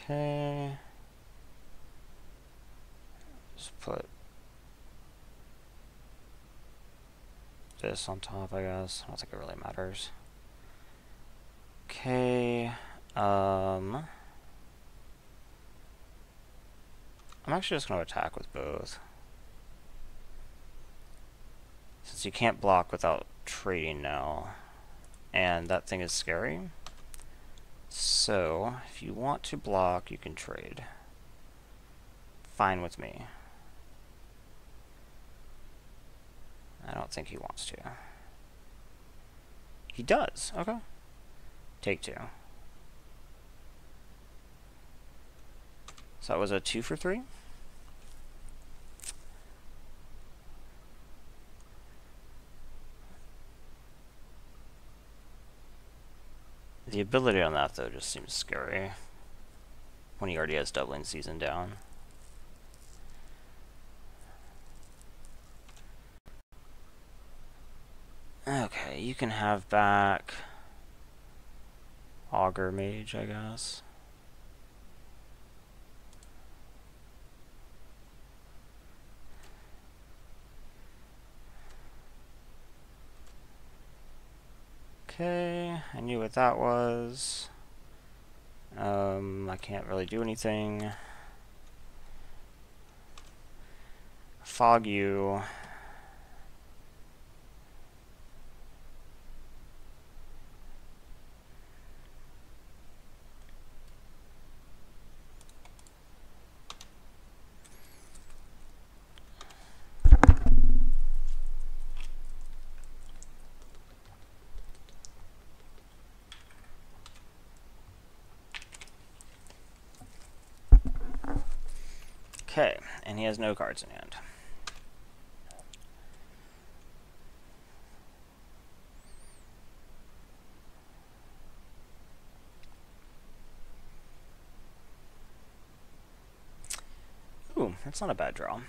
Okay. Just put this on top, I guess. I don't think it really matters. Okay. I'm actually just going to attack with both. Since you can't block without trading now. And that thing is scary. So, if you want to block, you can trade. Fine with me. I don't think he wants to. He does. Okay. Take 2. So that was a 2 for 3. The ability on that, though, just seems scary. When he already has Doubling Season down. Okay, you can have back Augur Mage, I guess. Okay, I knew what that was. I can't really do anything. Fog you. Okay, and he has no cards in hand. Ooh, that's not a bad draw.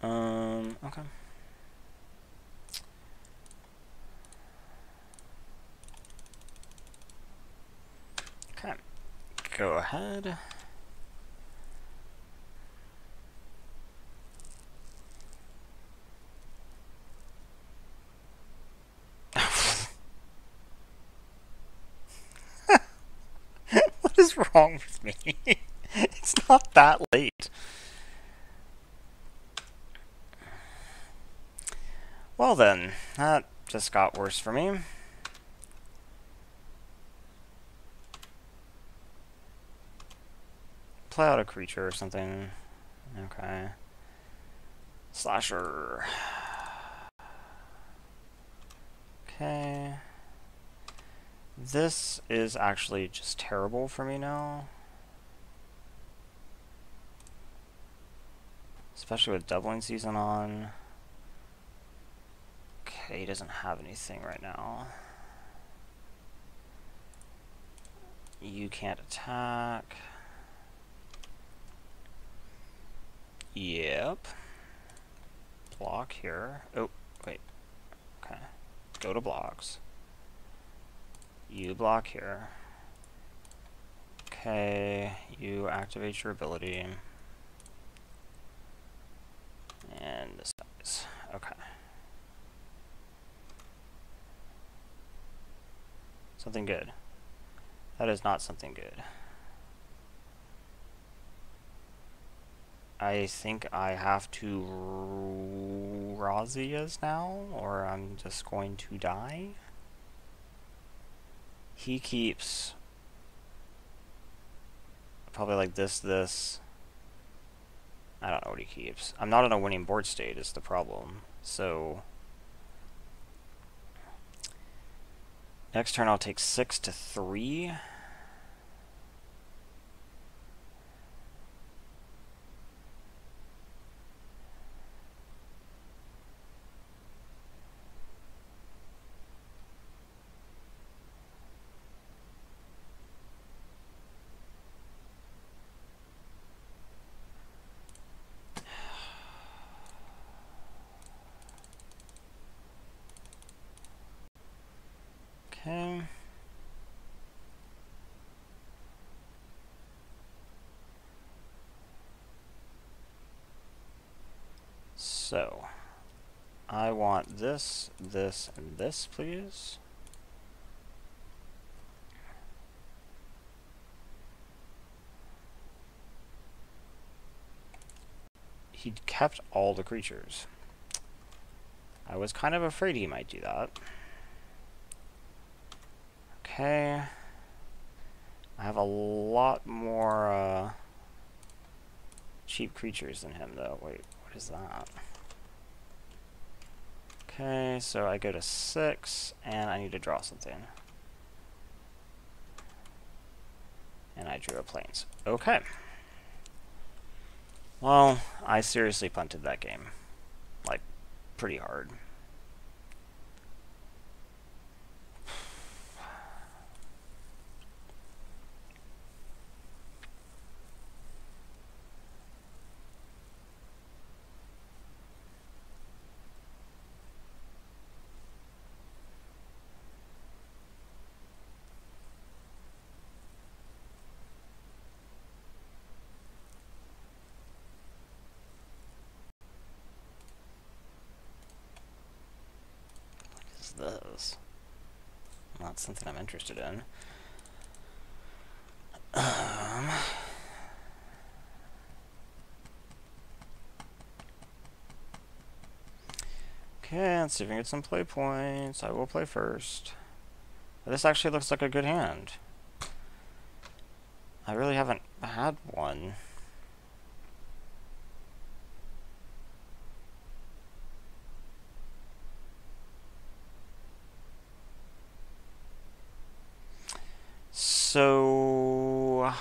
Okay. Okay, go ahead. What is wrong with me? It's not that late. Well then, that just got worse for me. Play out a creature or something. Okay. Slasher. Okay. This is actually just terrible for me now. Especially with doubling season on. Okay, he doesn't have anything right now. You can't attack. Yep. Block here. Oh, wait. Okay. Go to blocks. You block here. Okay, you activate your ability. And this dies. Okay. Something good. That is not something good. I think I have to Razias now, or I'm just going to die. He keeps probably like this. I don't know what he keeps. I'm not in a winning board state is the problem. So next turn I'll take 6 to 3. Okay. So I want this, this, and this, please. He kept all the creatures. I was kind of afraid he might do that. Okay. I have a lot more cheap creatures than him, though. Wait, what is that? Okay, so I go to 6, and I need to draw something. And I drew a plains. Okay. Well, I seriously punted that game. Like, pretty hard. This. Not something I'm interested in. Okay, let's see if we can get some play points. I will play first. This actually looks like a good hand. I really haven't had one. So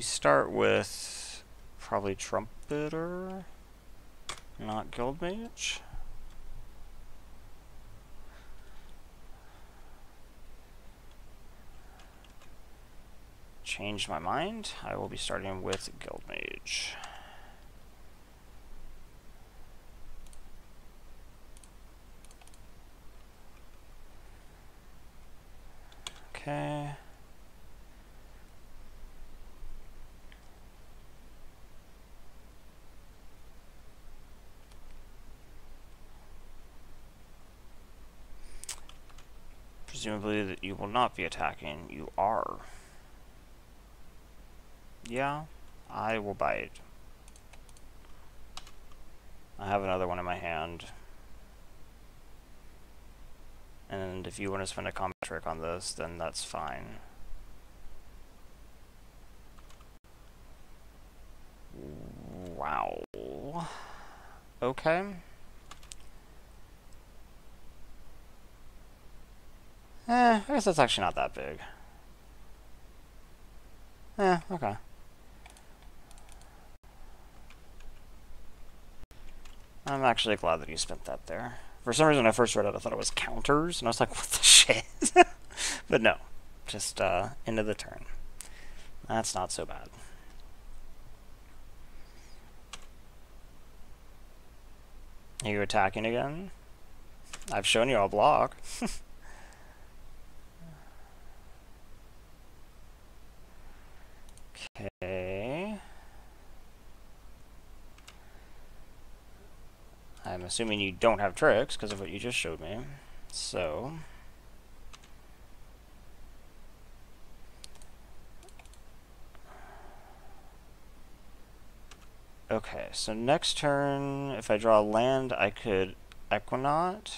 We start with probably Trumpeter, not Guildmage. Change my mind. I will be starting with Guildmage. Okay. Presumably that you will not be attacking. You are. Yeah, I will bite. I have another one in my hand. And if you want to spend a combat trick on this, then that's fine. Wow. Okay. I guess that's actually not that big. Okay. I'm actually glad that you spent that there. For some reason, when I first read it, I thought it was counters, and I was like, what the shit? But no. Just, end of the turn. That's not so bad. Are you attacking again? I've shown you I'll block. Okay. I'm assuming you don't have tricks because of what you just showed me. So... Okay, so next turn, if I draw land, I could Equinaut.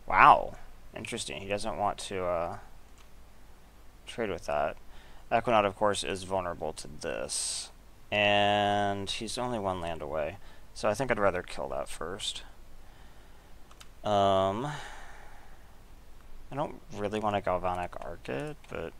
Wow. Interesting. He doesn't want to trade with that. Equinaut, of course, is vulnerable to this. And he's only one land away. So I think I'd rather kill that first. I don't really want to Galvanic Arc it, but...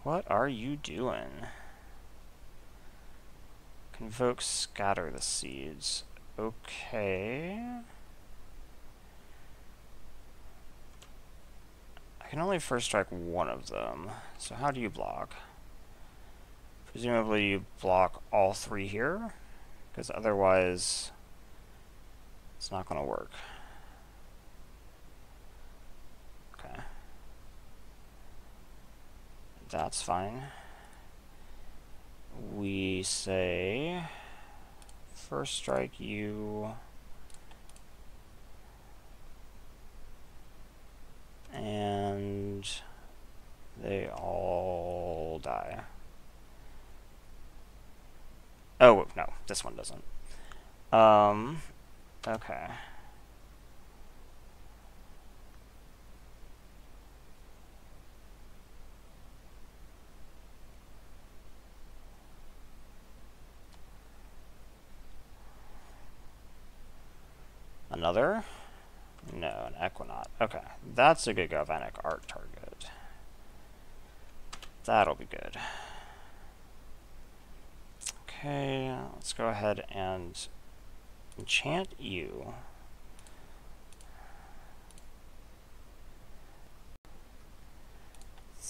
What are you doing? Convoke, scatter the seeds. Okay. I can only first strike one of them. So how do you block? Presumably you block all three here, because otherwise it's not going to work. Okay. That's fine. We say first strike you, and they all die. Oh, no, this one doesn't. Okay. Another? No, an Equinaut. Okay, that's a good Galvanic Art target. That'll be good. Okay, let's go ahead and enchant you.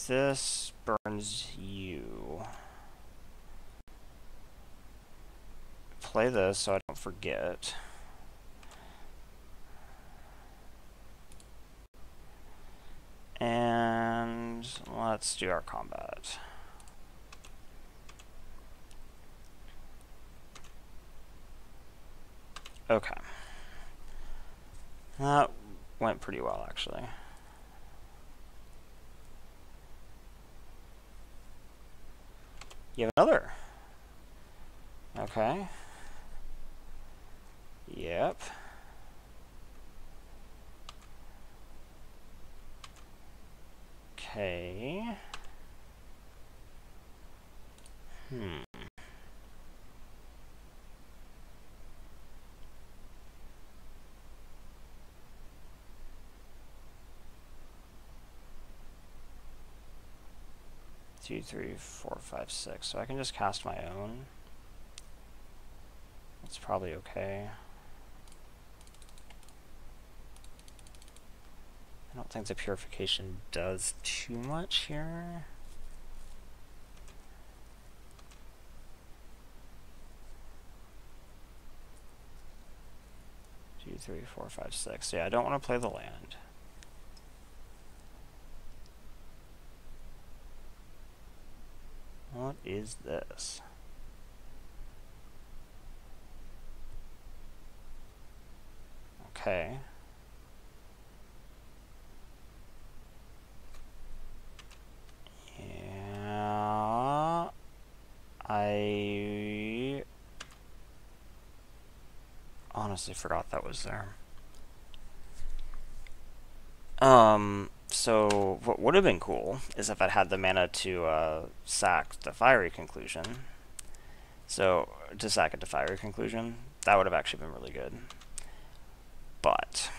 This burns you. Play this so I don't forget. And let's do our combat. Okay. That went pretty well, actually. You have another. Okay. Yep. Okay. 2, 3, 4, 5, 6. So I can just cast my own. That's probably okay. I don't think the purification does too much here. Two, 3, 4, 5, 6. Yeah, I don't want to play the land. What is this? Okay. Yeah. I honestly forgot that was there. So what would have been cool is if I'd had the mana to sack the Fiery Conclusion. So, to sack it to Fiery Conclusion, that would have actually been really good. But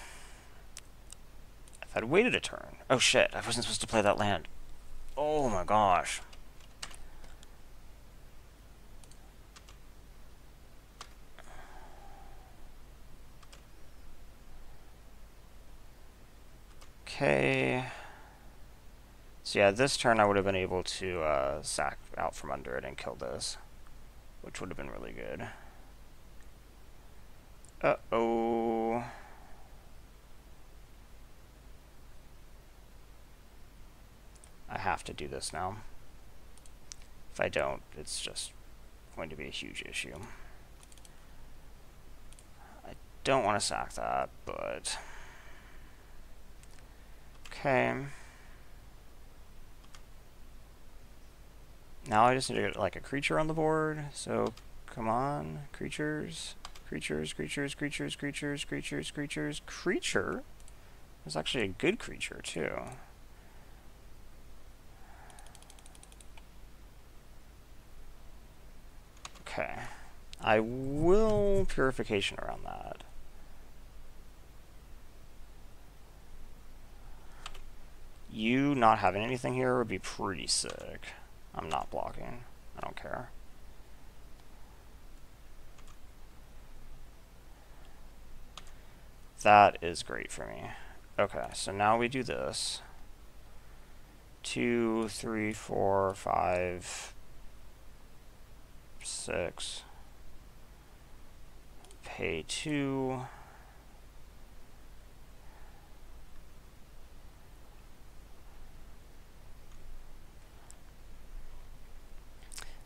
if I'd waited a turn... Oh shit, I wasn't supposed to play that land. Oh my gosh. Okay. So yeah, this turn I would have been able to sack out from under it and kill this, which would have been really good. Uh-oh. I have to do this now. If I don't, it's just going to be a huge issue. I don't want to sack that, but... Okay. Now I just need to get like a creature on the board. So come on, creatures, creatures, creatures, creatures, creatures, creatures, creatures, creature. It's actually a good creature too. Okay, I will purification around that. You not having anything here would be pretty sick. I'm not blocking. I don't care. That is great for me. Okay, so now we do this. 2, 3, 4, 5, 6. Pay 2.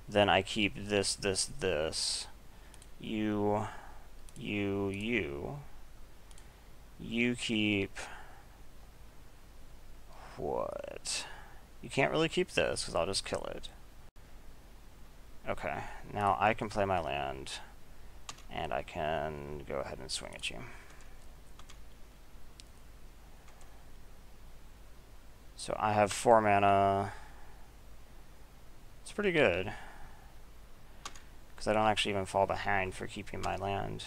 Then I keep this, this, this. You keep... What? You can't really keep this, because I'll just kill it. Okay, now I can play my land, and I can go ahead and swing at you. So I have 4 mana. It's pretty good, because I don't actually even fall behind for keeping my land,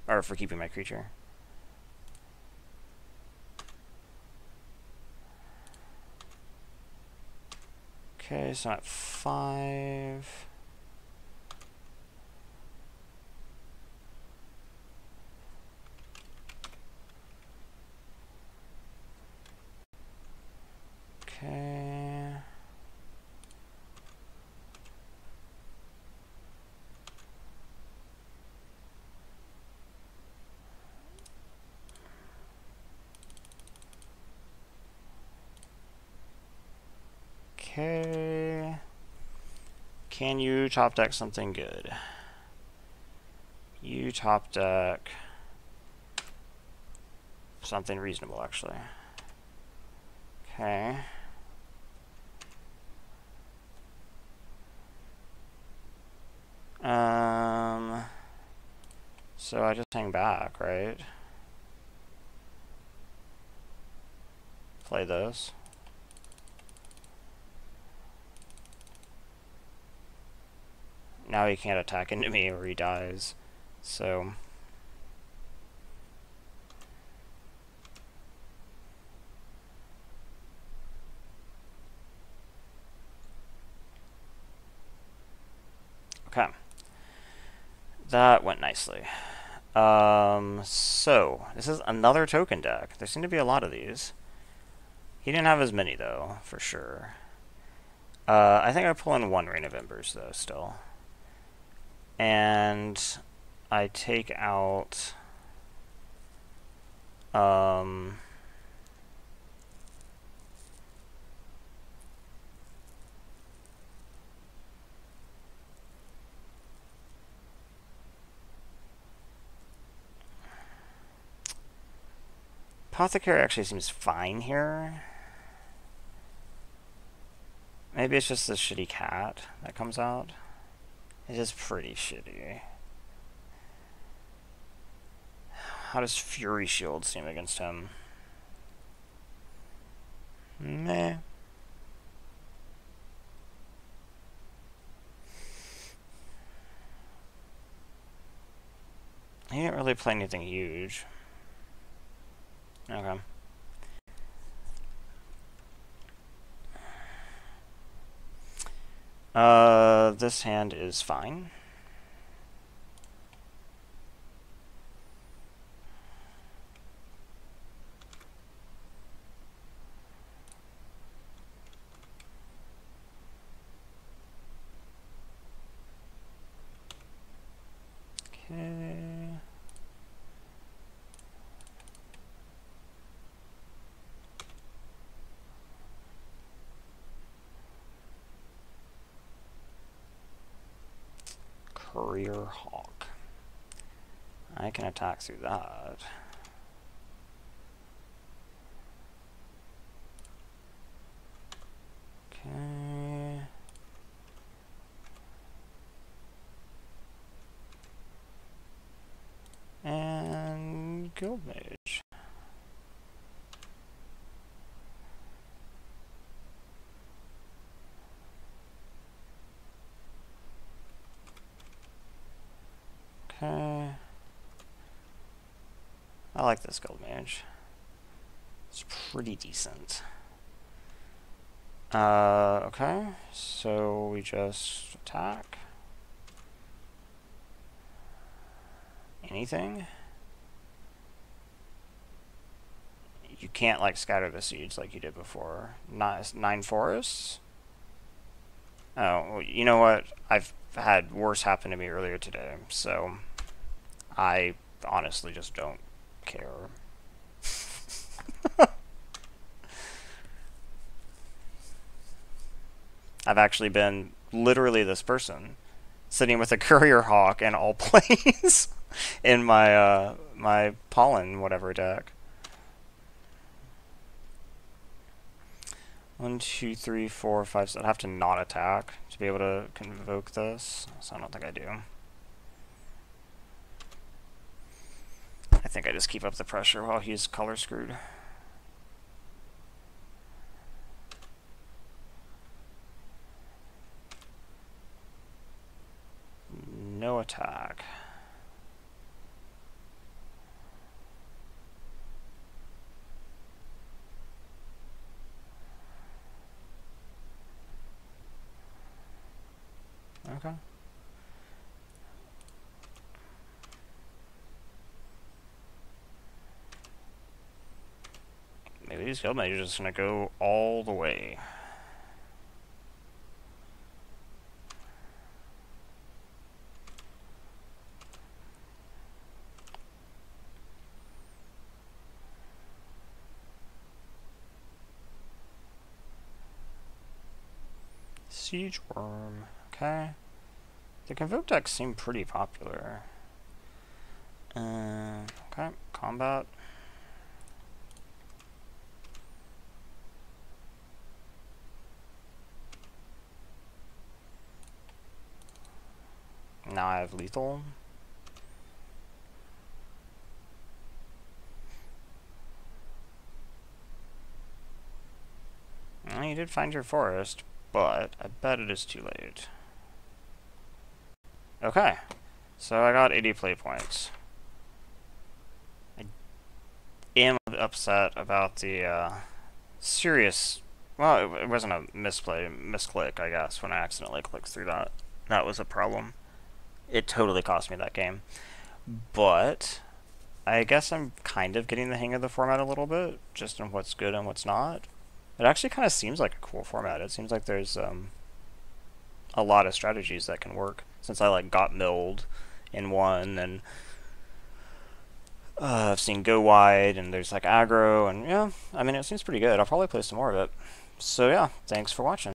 or for keeping my creature. Okay, so I'm at 5. Okay. Okay. Can you top deck something good? You top deck something reasonable, actually. Okay. So I just hang back, right? Play this. now he can't attack into me or he dies. So... Okay. That went nicely. So, this is another token deck. There seem to be a lot of these. He didn't have as many, though, for sure. I think I pull in one Rain of Embers, though, still. And I take out... Apothecary actually seems fine here. Maybe it's just the shitty cat that comes out. It is pretty shitty. How does Fury Shield seem against him? Meh. He didn't really play anything huge. Okay. This hand is fine. Okay. Courier Hawk. I can attack through that. Okay. And Guild Mage. Okay. I like this Guild Mage. It's pretty decent. Okay. So we just attack. Anything? You can't, like, scatter the seeds like you did before. Nine forests? Oh, well, you know what? I've had worse happen to me earlier today, so I honestly just don't care. I've actually been literally this person, sitting with a Courier Hawk and all plays in my my Pollen whatever deck. 1, 2, 3, 4, 5. So I'd have to not attack to be able to convoke this. So I don't think I do. I think I just keep up the pressure while he's color screwed. No attack. Okay. Maybe these Guild Mages are just gonna go all the way. Siege Worm. Okay. The Convoke decks seem pretty popular. Okay. Combat. Now I have lethal. Well, you did find your forest, but I bet it is too late. Okay, so I got 80 play points. I am upset about the serious... Well, it wasn't a misclick, I guess, when I accidentally clicked through that. That was a problem. It totally cost me that game. But I guess I'm kind of getting the hang of the format a little bit, just on what's good and what's not. It actually kind of seems like a cool format. It seems like there's a lot of strategies that can work. Since I like got milled in one, and I've seen go wide, and there's like aggro, and yeah, I mean it seems pretty good. I'll probably play some more of it. So yeah, thanks for watching.